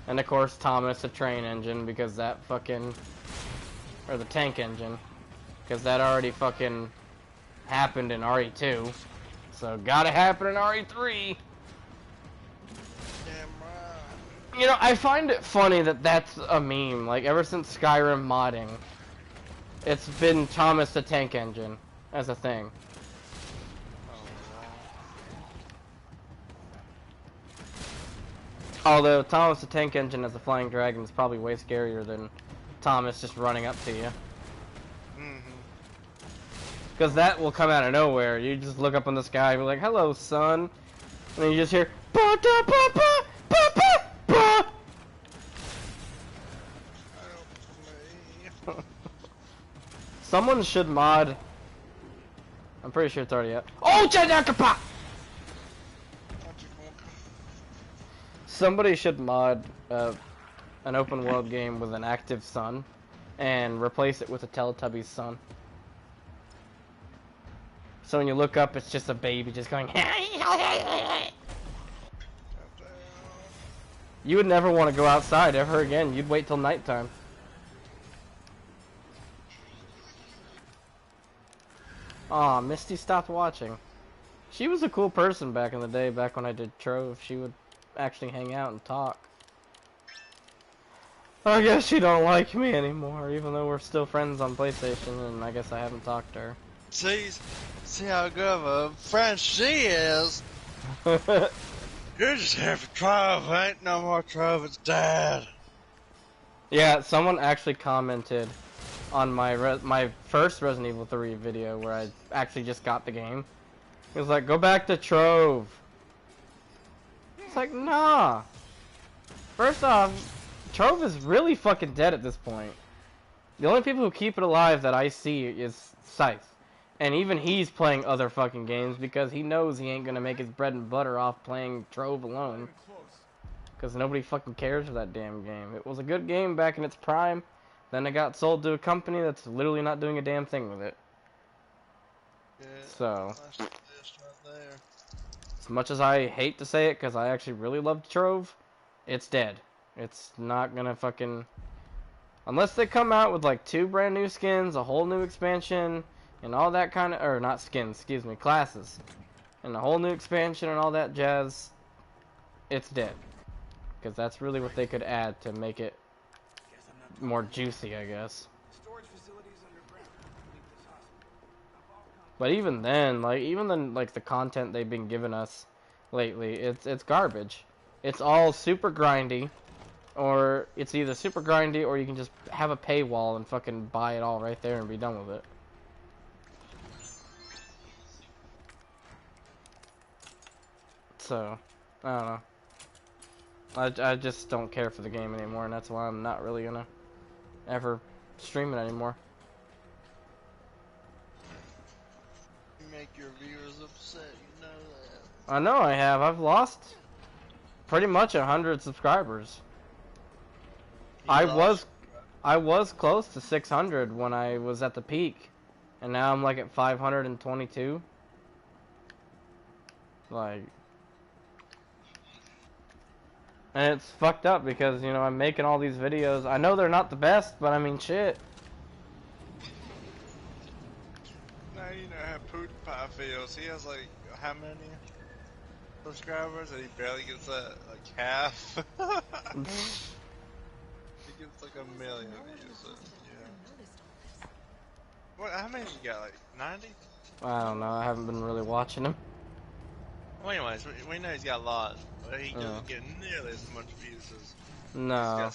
And of course Thomas the train engine because that fucking, or the tank engine, because that already fucking happened in RE2, so gotta happen in RE3. Damn right. You know, I find it funny that that's a meme. Like ever since Skyrim modding, it's been Thomas the tank engine as a thing. Although Thomas the Tank Engine as a flying dragon is probably way scarier than Thomas just running up to you. Because that will come out of nowhere. You just look up in the sky and be like, "Hello, son," and then you just hear, "Ba da ba ba ba ba ba." Someone should mod. I'm pretty sure it's already up. Oh, Janakapa! Somebody should mod an open world game with an active sun and replace it with a Teletubbies sun. So when you look up, it's just a baby just going. You would never want to go outside ever again. You'd wait till nighttime. Aw, Misty stopped watching. She was a cool person back in the day, back when I did Trove. She would actually hang out and talk. I guess she don't like me anymore, even though we're still friends on PlayStation, and I guess I haven't talked to her. See how good of a friend she is. You're just here for Trove. Ain't no more Trove. It's Dad. Yeah, someone actually commented on my first Resident Evil 3 video where I actually just got the game. He was like, go back to Trove. It's like, nah. First off, Trove is really fucking dead at this point. The only people who keep it alive that I see is Scythe. And even he's playing other fucking games because he knows he ain't gonna make his bread and butter off playing Trove alone. Because nobody fucking cares for that damn game. It was a good game back in its prime. Then it got sold to a company that's literally not doing a damn thing with it. Yeah, So, that's the list right there. as much as I hate to say it, because I actually really loved Trove, it's dead. It's not gonna fucking... Unless they come out with like 2 brand new skins, a whole new expansion, and all that kind of... Or not skins, excuse me, classes. And a whole new expansion and all that jazz, it's dead. Because that's really what they could add to make it more juicy, I guess. But even then, like the content they've been giving us lately, it's garbage. It's all super grindy, or it's either super grindy or you can just have a paywall and fucking buy it all right there and be done with it. So, I don't know. I just don't care for the game anymore, and that's why I'm not really gonna ever stream it anymore. You make your viewers upset, you know that. I know I have. I've lost pretty much 100 subscribers. I was close to 600 when I was at the peak, and now I'm like at 522. Like, and it's fucked up because, you know, I'm making all these videos. I know they're not the best, but I mean, shit. Now you know how PewDiePie feels. He has like how many subscribers, and he barely gets that like half. He gets like 1 million views. So, yeah. What? How many you got? Like 90? I don't know. I haven't been really watching him. Well, anyways, we know he's got a lot, but he doesn't get nearly as much views as. No.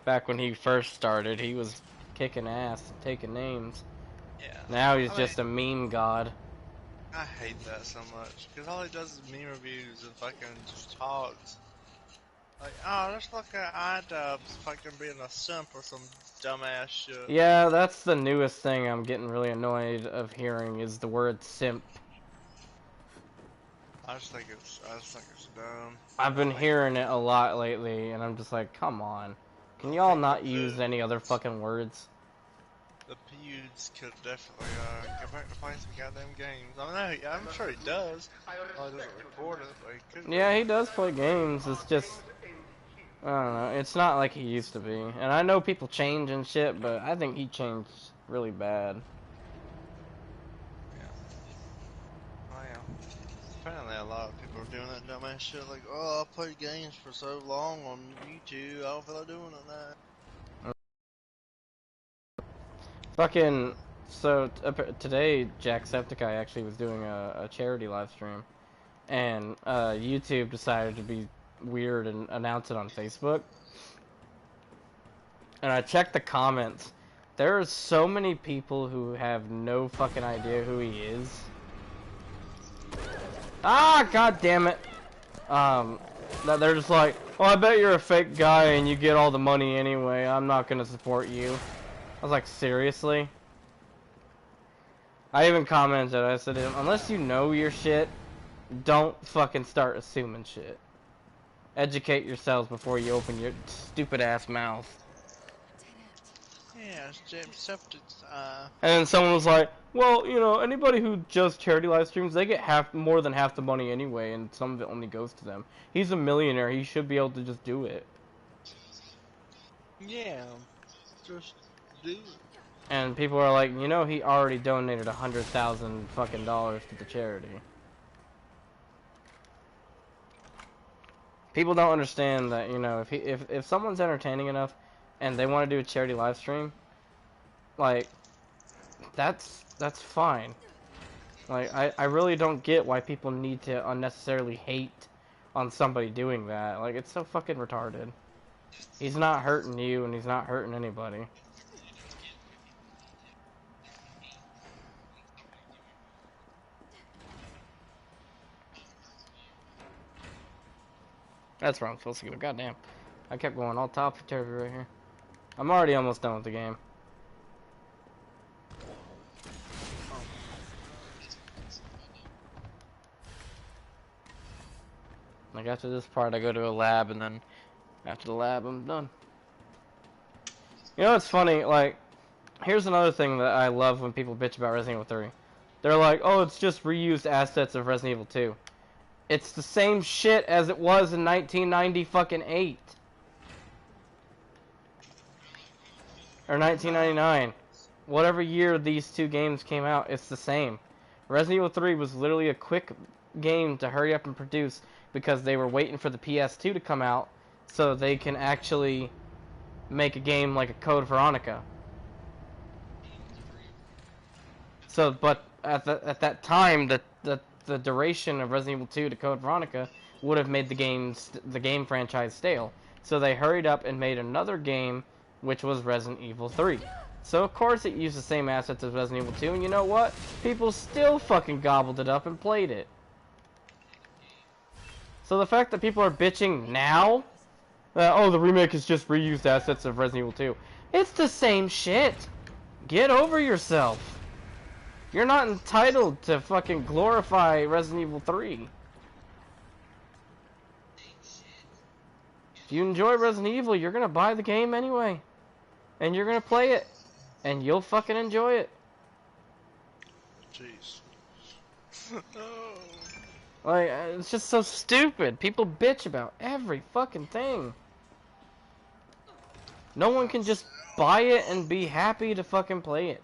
Back when he first started, he was kicking ass, taking names. Yeah. Now he's just a meme god. I hate that so much, because all he does is meme reviews and fucking just talks. Like, oh, let's look at iDubbbz fucking being a simp or some dumbass shit. Yeah, that's the newest thing I'm getting really annoyed of hearing is the word simp. I just think it's dumb. I've been hearing it a lot lately, and I'm just like, come on. Can y'all not use any other fucking words? The Pewds could definitely go back to playing some goddamn games. I know, I'm sure he does. Oh, he doesn't record it, but he could. Yeah, he does play games. It's just, I don't know. It's not like he used to be. And I know people change and shit, but I think he changed really bad. Yeah. Oh yeah. Apparently a lot of people are doing that dumbass shit like, oh, I played games for so long on YouTube, I don't feel like doing it now. Fucking, so today Jacksepticeye actually was doing a charity live stream, and YouTube decided to be weird and announce it on Facebook. And I checked the comments. There are so many people who have no fucking idea who he is. Ah, god damn it. That they're just like, oh, I bet you're a fake guy and you get all the money anyway. I'm not gonna support you. I was like, seriously? I even commented, I said, unless you know your shit, don't fucking start assuming shit. Educate yourselves before you open your stupid ass mouth. Yeah, it's James And then someone was like, well, you know, anybody who does charity live streams, they get more than half the money anyway, and some of it only goes to them. He's a millionaire. He should be able to just do it. yeah, just do it. And people are like, you know, he already donated $100,000 fucking dollars to the charity. People don't understand that, you know, if someone's entertaining enough and they want to do a charity live stream, like, that's fine. Like, I really don't get why people need to unnecessarily hate on somebody doing that. Like, it's so fucking retarded. He's not hurting you, and he's not hurting anybody. That's where I'm supposed to go. Goddamn. I kept going all topsy-turvy right here. I'm already almost done with the game. Like, after this part, I go to a lab, and then after the lab, I'm done. You know what's funny? Like, here's another thing that I love when people bitch about Resident Evil 3. They're like, oh, it's just reused assets of Resident Evil 2. It's the same shit as it was in 1998. Or 1999. Whatever year these two games came out, it's the same. Resident Evil 3 was literally a quick game to hurry up and produce because they were waiting for the PS2 to come out so they can actually make a game like a Code Veronica. So, but at that time, the duration of Resident Evil 2 to Code Veronica would have made the game franchise stale. So they hurried up and made another game, which was Resident Evil 3. So of course it used the same assets as Resident Evil 2, and you know what? People still fucking gobbled it up and played it. So the fact that people are bitching now, oh, the remake is just reused assets of Resident Evil 2. It's the same shit. Get over yourself. You're not entitled to fucking glorify Resident Evil 3. If you enjoy Resident Evil, you're gonna buy the game anyway. And you're gonna play it. And you'll fucking enjoy it. Jeez. Like, it's just so stupid. People bitch about every fucking thing. No one can just buy it and be happy to fucking play it.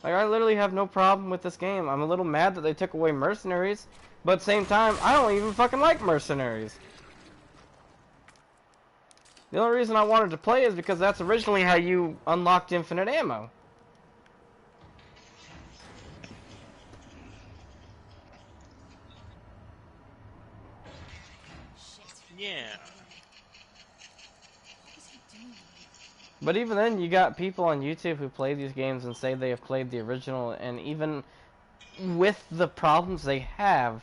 Like, I literally have no problem with this game. I'm a little mad that they took away Mercenaries, but at the same time, I don't even fucking like Mercenaries. The only reason I wanted to play is because that's originally how you unlocked infinite ammo. Yeah. But even then, you got people on YouTube who play these games and say they have played the original, and even with the problems they have,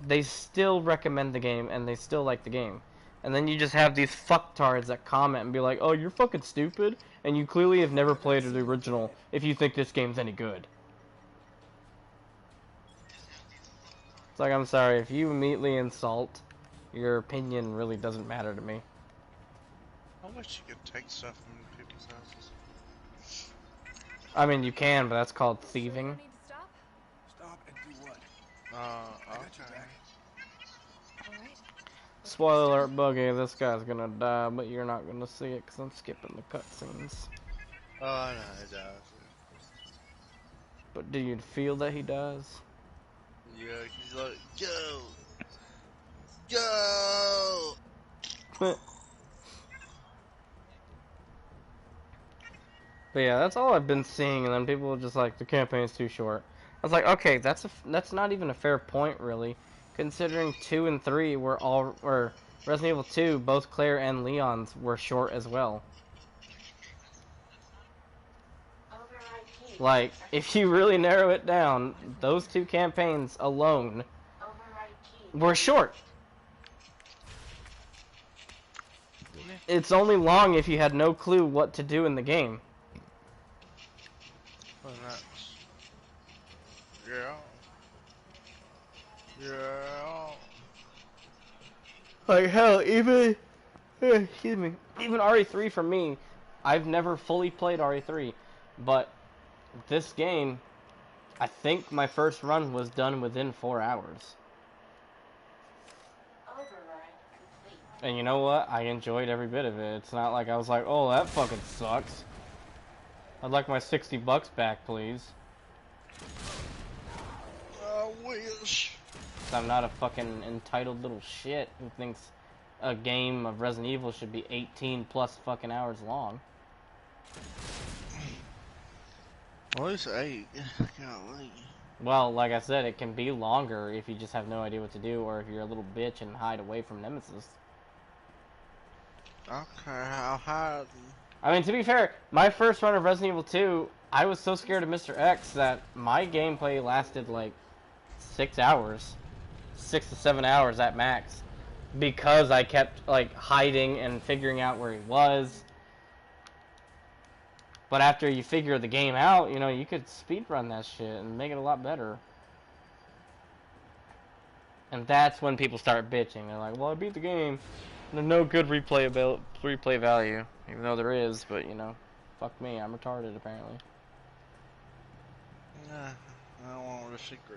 they still recommend the game, and they still like the game. And then you just have these fucktards that comment and be like, oh, you're fucking stupid, and you clearly have never played the original if you think this game's any good. It's like, I'm sorry, if you immediately insult, your opinion really doesn't matter to me. I wish you could take stuff from people's houses. I mean, you can, but that's called thieving. Need to stop? Stop and do what? Okay. All right. Spoiler alert, Buggy, this guy's gonna die, but you're not gonna see it because I'm skipping the cutscenes. Oh, I know, it does. But do you feel that he does? Yeah, he's like, go! Go! But yeah, that's all I've been seeing, and then people are just like, the campaign's too short. I was like, okay, that's not even a fair point, really, considering 2 and 3 or Resident Evil 2, both Claire and Leon's were short as well. Like, if you really narrow it down, those 2 campaigns alone were short. It's only long if you had no clue what to do in the game. Well, that's... Yeah. Yeah. Like hell, even excuse me, even RE3 for me, I've never fully played RE3, but this game, I think my first run was done within 4 hours. And you know what? I enjoyed every bit of it. It's not like I was like, oh, that fucking sucks. I'd like my $60 back, please. I wish. I'm not a fucking entitled little shit who thinks a game of Resident Evil should be 18 plus fucking hours long. Well, it's 8. Golly. Well, like I said, it can be longer if you just have no idea what to do, or if you're a little bitch and hide away from Nemesis. Okay, I'll hide. I mean, to be fair, my first run of Resident Evil 2, I was so scared of Mr. X that my gameplay lasted like 6 hours. 6 to 7 hours at max. Because I kept like hiding and figuring out where he was. But after you figure the game out, you know, you could speedrun that shit and make it a lot better. And that's when people start bitching. They're like, well, I beat the game. There's no good replay value. Even though there is, but, you know, fuck me. I'm retarded, apparently. Nah, I don't want to disagree.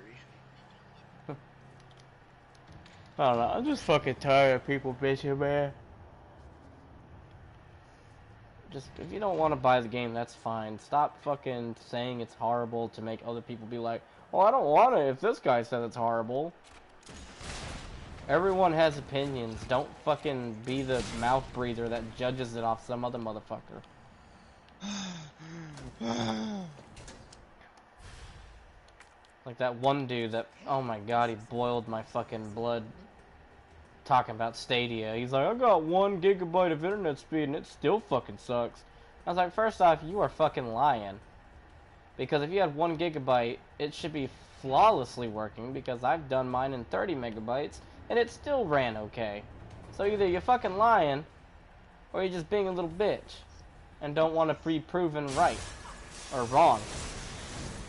I don't know. I'm just fucking tired of people bitching, man. Just, if you don't want to buy the game, that's fine. Stop fucking saying it's horrible to make other people be like, well, I don't want it if this guy said it's horrible. Everyone has opinions. Don't fucking be the mouth breather that judges it off some other motherfucker. Like that one dude that, oh my god, he boiled my fucking blood talking about Stadia. He's like, I got 1 gigabyte of internet speed and it still fucking sucks. I was like, first off, you are fucking lying. Because if you had 1 gigabyte, it should be flawlessly working, because I've done mine in 30 megabytes and it still ran okay. So either you're fucking lying, or you're just being a little bitch and don't want to be proven right or wrong.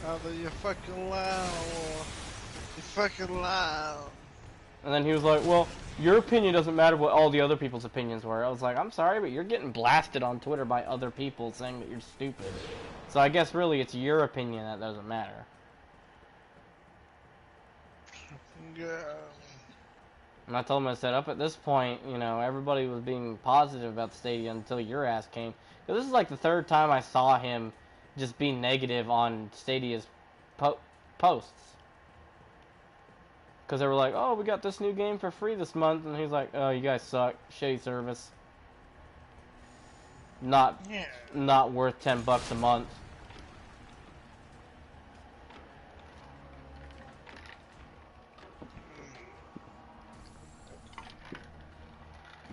Either you fucking lie or you fucking lie. And then he was like, well, your opinion doesn't matter what all the other people's opinions were. I was like, I'm sorry, but you're getting blasted on Twitter by other people saying that you're stupid. So I guess really it's your opinion that doesn't matter. Yeah. And I told him, I said, up at this point, you know, everybody was being positive about the Stadia until your ass came. Because this is like the 3rd time I saw him just be negative on Stadia's posts. Because they were like, oh, we got this new game for free this month. And he's like, oh, you guys suck. Shitty service. Not worth $10 a month.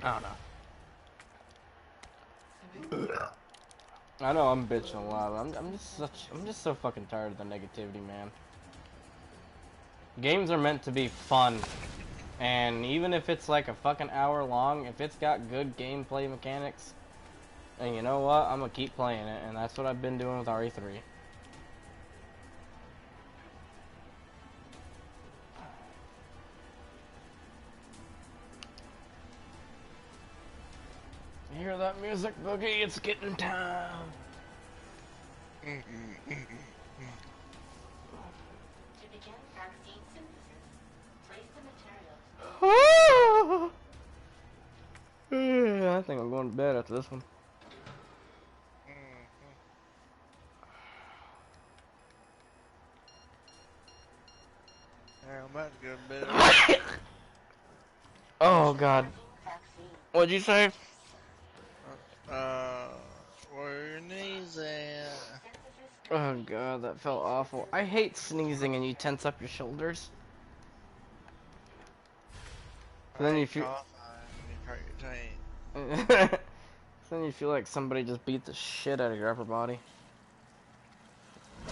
I don't know. I know I'm bitching a lot. I'm just so fucking tired of the negativity, man. Games are meant to be fun, and even if it's like a fucking hour long, if it's got good gameplay mechanics, and you know what, I'm gonna keep playing it, and that's what I've been doing with RE3. You hear that music, Boogie? It's getting time. To begin vaccine synthesis, place the materials. Yeah, I think I'm going to bed after this one. Yeah, I'm about to go to bed. Oh god. What'd you say? Where your knees at? Oh god, that felt awful. I hate sneezing and you tense up your shoulders. And then you feel. Then you feel like somebody just beat the shit out of your upper body. I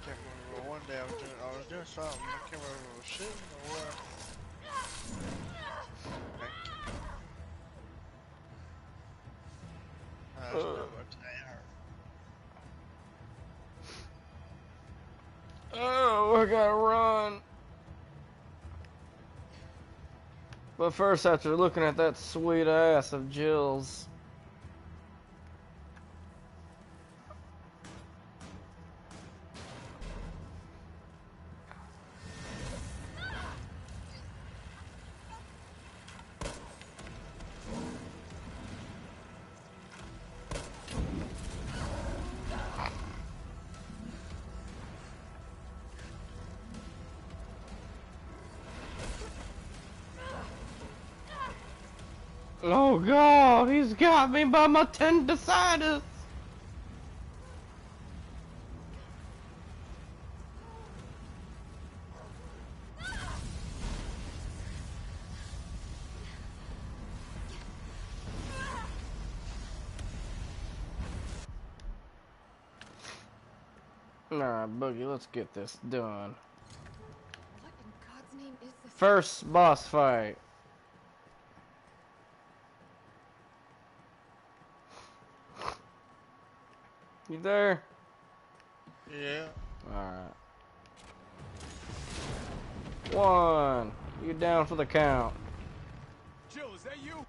can't remember one day I was doing something. I can't remember if it was shitting or what. I was doing what Oh, I gotta run. But first, after looking at that sweet ass of Jill's. Oh God, he's got me by my tendicitis. Alright, Boogie, let's get this done. What in God's name is this? First boss fight. You there? Yeah. Alright. 1. You down for the count. Jill, is that you?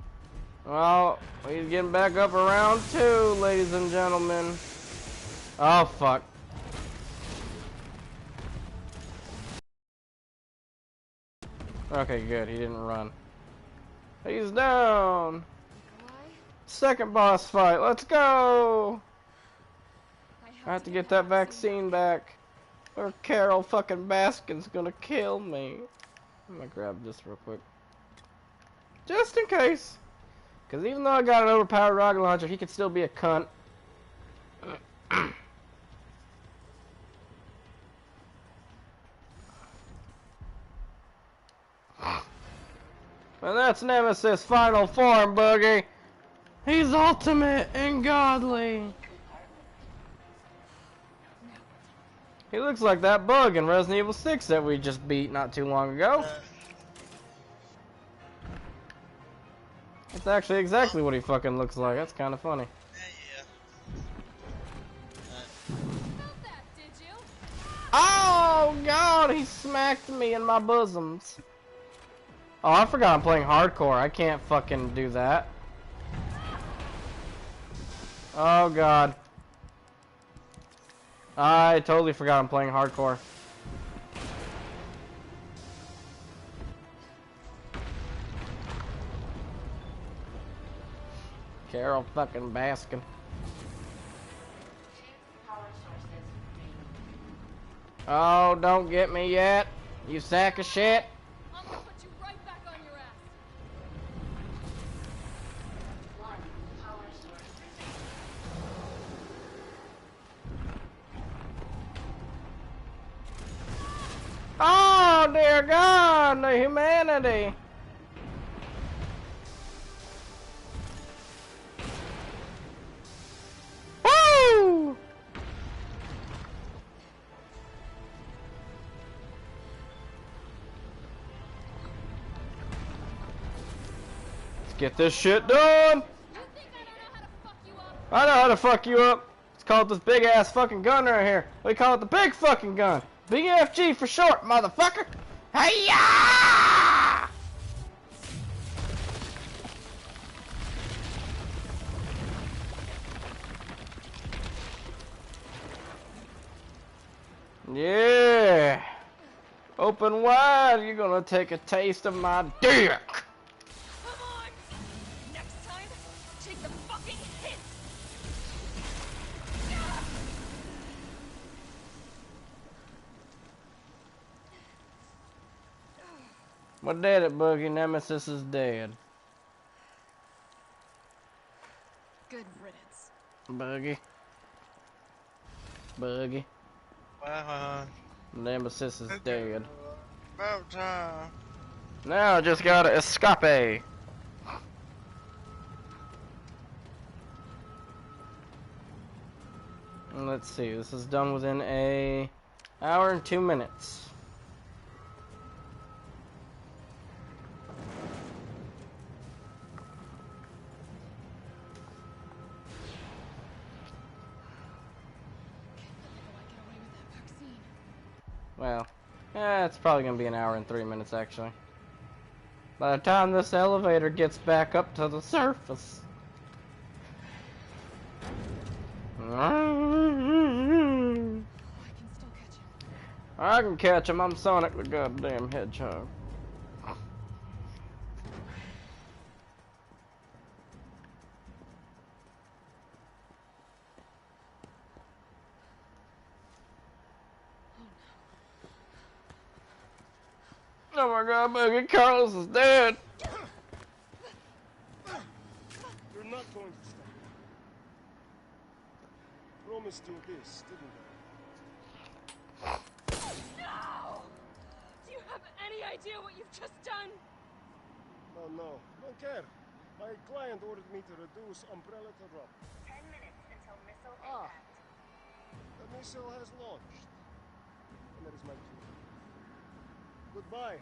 Well, he's getting back up around 2, ladies and gentlemen. Oh, fuck. Okay, good. He didn't run. He's down. Nikolai? Second boss fight. Let's go. I have to get that vaccine vaccine back. Or Carol fucking Baskin's gonna kill me. I'm gonna grab this real quick. Just in case. Because even though I got an overpowered rocket launcher, he could still be a cunt. And that's Nemesis' final form, Boogie. He's ultimate and godly. He looks like that bug in Resident Evil 6 that we just beat not too long ago. That's actually exactly what he fucking looks like. That's kind of funny. Felt that, did you? Oh God, he smacked me in my bosoms. Oh, I forgot I'm playing hardcore. I can't fucking do that. Oh God. I totally forgot I'm playing hardcore. Carol fucking Baskin. Power sources remaining. Oh, don't get me yet, you sack of shit. I'm gonna put you right back on your ass. One power source remaining. Oh dear God, the humanity. Woo! Let's get this shit done. You think I don't know how to fuck you up? I know how to fuck you up. Let's call it this big ass fucking gun right here. We call it the big fucking gun. BFG for short, motherfucker. Hey-ya! Yeah. Open wide, you're gonna take a taste of my dick. Come on! Next time, take the fucking hit! What did it, Boogie? Nemesis is dead. Good riddance. Boogie. Boogie. Nemesis is dead. About time. Now I just gotta escape. Let's see, this is done within a hour and 2 minutes. Well, it's probably gonna be an hour and 3 minutes actually. By the time this elevator gets back up to the surface. I can still catch him. I can catch him. I'm Sonic the goddamn Hedgehog. Oh my god, baby, Carlos is dead. You're not going to stop. Promised you this, didn't I? No! Do you have any idea what you've just done? Oh no, don't care. My client ordered me to reduce umbrella to drop. 10 minutes until missile Ah. impact. The missile has launched. And that is my cue. Goodbye,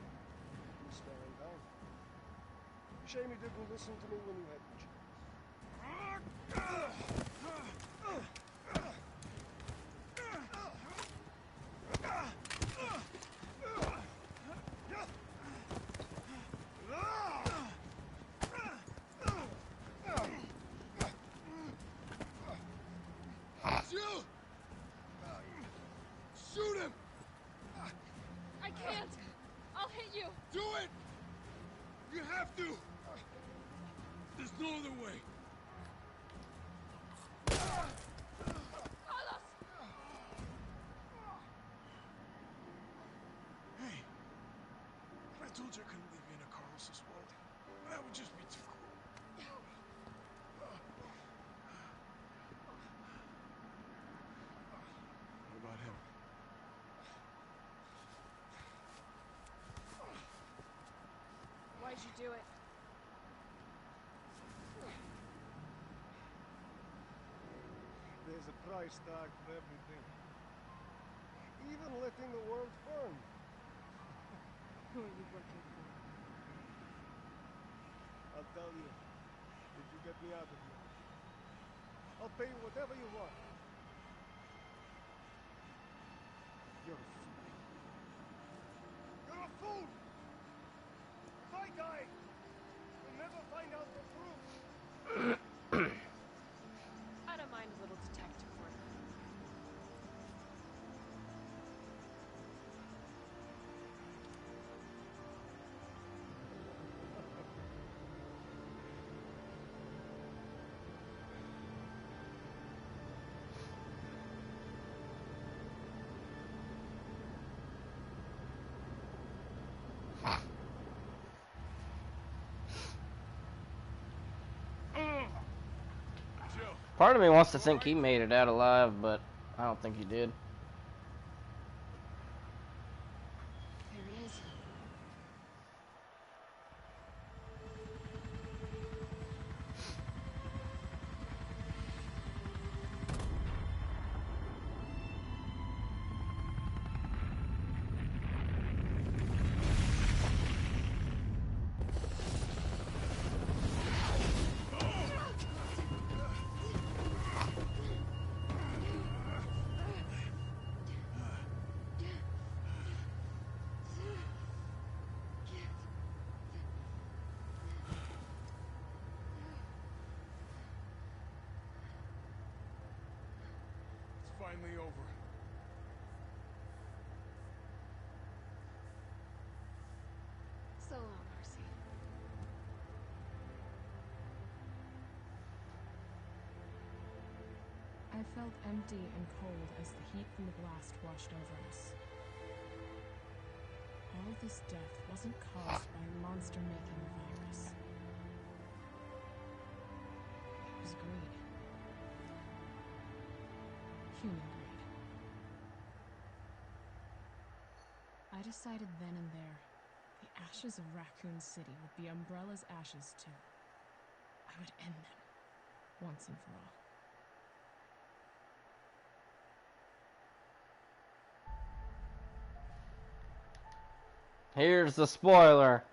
Miss Valentine. Shame you didn't listen to me when you had the chance. Jill! Shoot him! I can't. I'll hit you. Do it! You have to! There's no other way. Carlos! Hey, I told you I couldn't leave you in a Carlos's world. That would just be too cruel. What about him? Why'd you do it? There's a price tag for everything. Even letting the world burn. Who are you working for? I'll tell you, if you get me out of here. I'll pay you whatever you want. You're a fool. You're a fool! If I die, you'll never find out the truth. I don't mind a little detective work. Jill, Part of me wants to think he made it out alive, but I don't think he did. There he is. it's finally over. So long, Marcy. I felt empty and cold as the heat from the blast washed over us. All this death wasn't caused by a monster making a virus. It was greed. Human greed. I decided then and there, the ashes of Raccoon City would be Umbrella's ashes too. I would end them, once and for all. Here's the spoiler.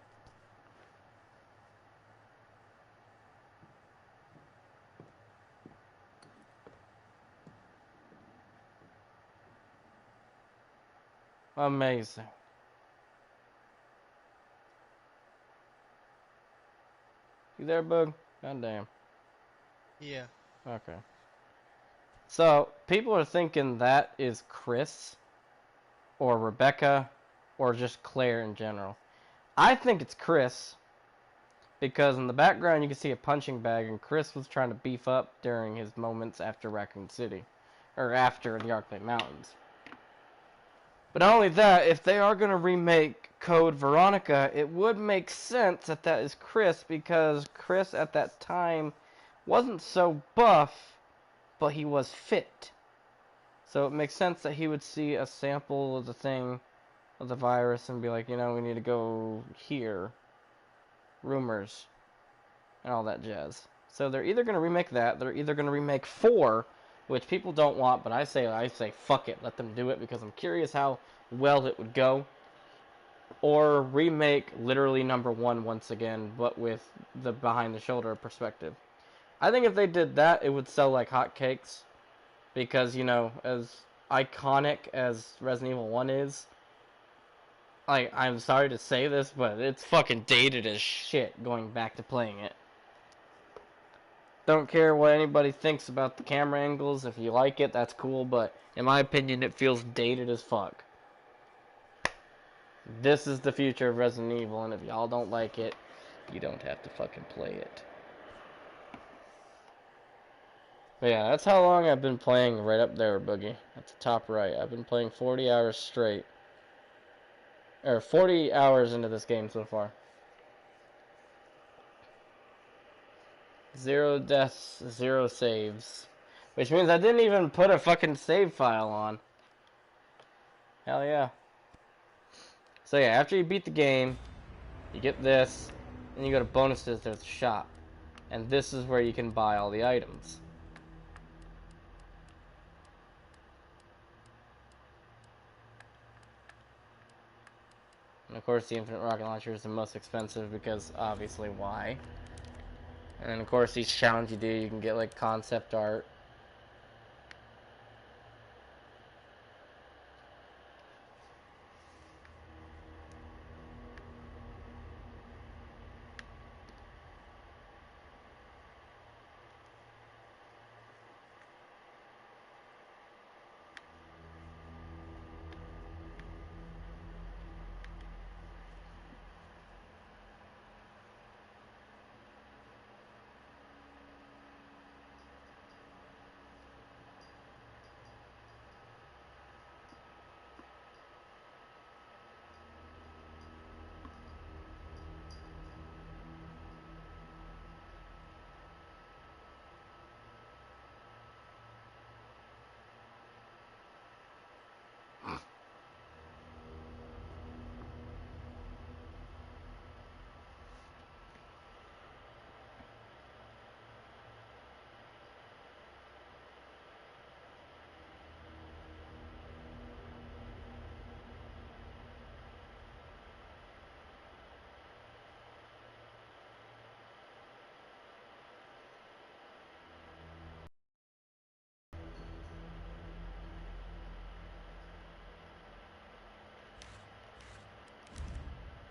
Amazing. You there, Bug? God damn. Yeah. Okay. So, people are thinking that is Chris, or Rebecca, or just Claire in general. I think it's Chris, because in the background you can see a punching bag, and Chris was trying to beef up during his moments after Raccoon City. Or after the Arclight Mountains. But not only that, if they are going to remake Code Veronica, it would make sense that that is Chris, because Chris at that time wasn't so buff, but he was fit. So it makes sense that he would see a sample of the thing, of the virus, and be like, you know, we need to go here. Rumors. And all that jazz. So they're either going to remake that, they're either going to remake 4, which people don't want, but I say fuck it, let them do it, because I'm curious how well it would go. Or remake literally number 1 once again, but with the behind-the-shoulder perspective. I think if they did that, it would sell like hotcakes, because, you know, as iconic as Resident Evil 1 is, I'm sorry to say this, but it's fucking dated as shit going back to playing it. Don't care what anybody thinks about the camera angles. If you like it, that's cool, but in my opinion, it feels dated as fuck. This is the future of Resident Evil, and if y'all don't like it, you don't have to fucking play it. But yeah, that's how long I've been playing right up there, Boogie. At the top right. I've been playing 40 hours straight. Or 40 hours into this game so far. 0 deaths, 0 saves. Which means I didn't even put a fucking save file on. Hell yeah. So yeah, after you beat the game, you get this, and you go to bonuses, there's a shop. And this is where you can buy all the items. And of course the Infinite Rocket Launcher is the most expensive because obviously why. And of course each challenge you do, you can get like concept art.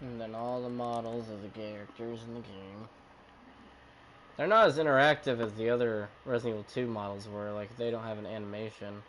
And then all the models of the characters in the game. They're not as interactive as the other Resident Evil 2 models were, like they don't have an animation.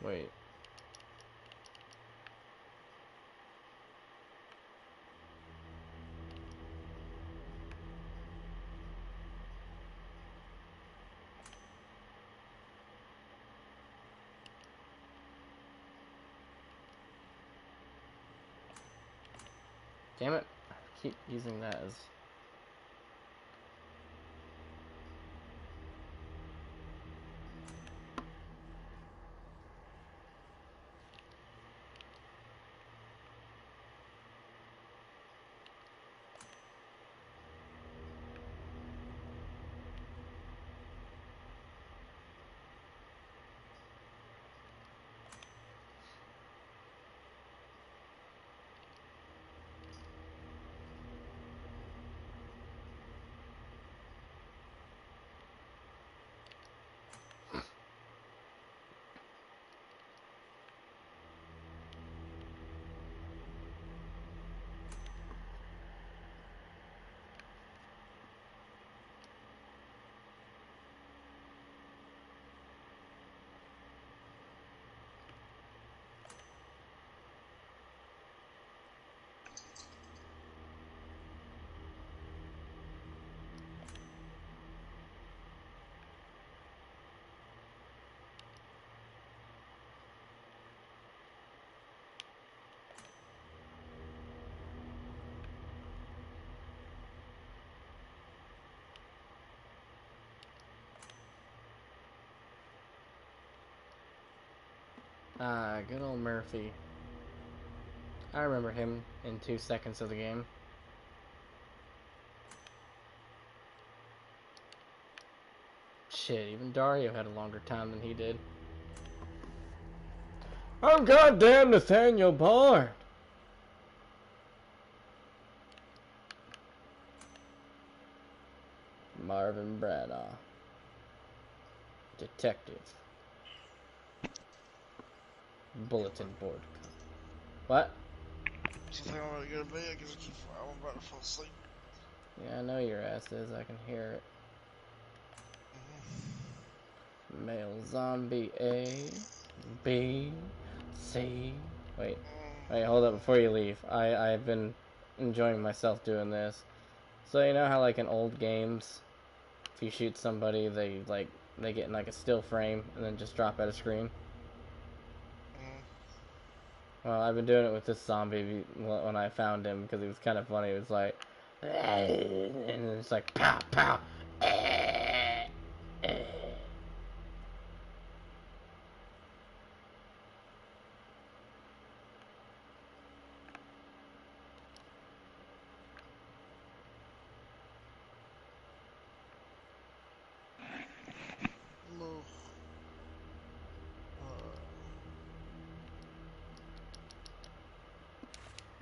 Wait. Damn it. I keep using that as... Ah, good old Murphy. I remember him in 2 seconds of the game. Shit, even Dario had a longer time than he did. I'm goddamn Nathaniel Bard! Marvin Braddock. Detective. Bulletin board. What? So I think I'm gonna go to bed because I'm about to fall asleep. Yeah, I know your ass is. I can hear it. Male zombie A, B, C. Wait, hold up before you leave. I've been enjoying myself doing this. So you know how like in old games, if you shoot somebody, they get in like a still frame and then just drop out of screen. Well, I've been doing it with this zombie when I found him because it was kind of funny. It was like, and it's like pow pow. No.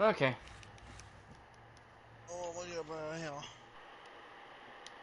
Okay,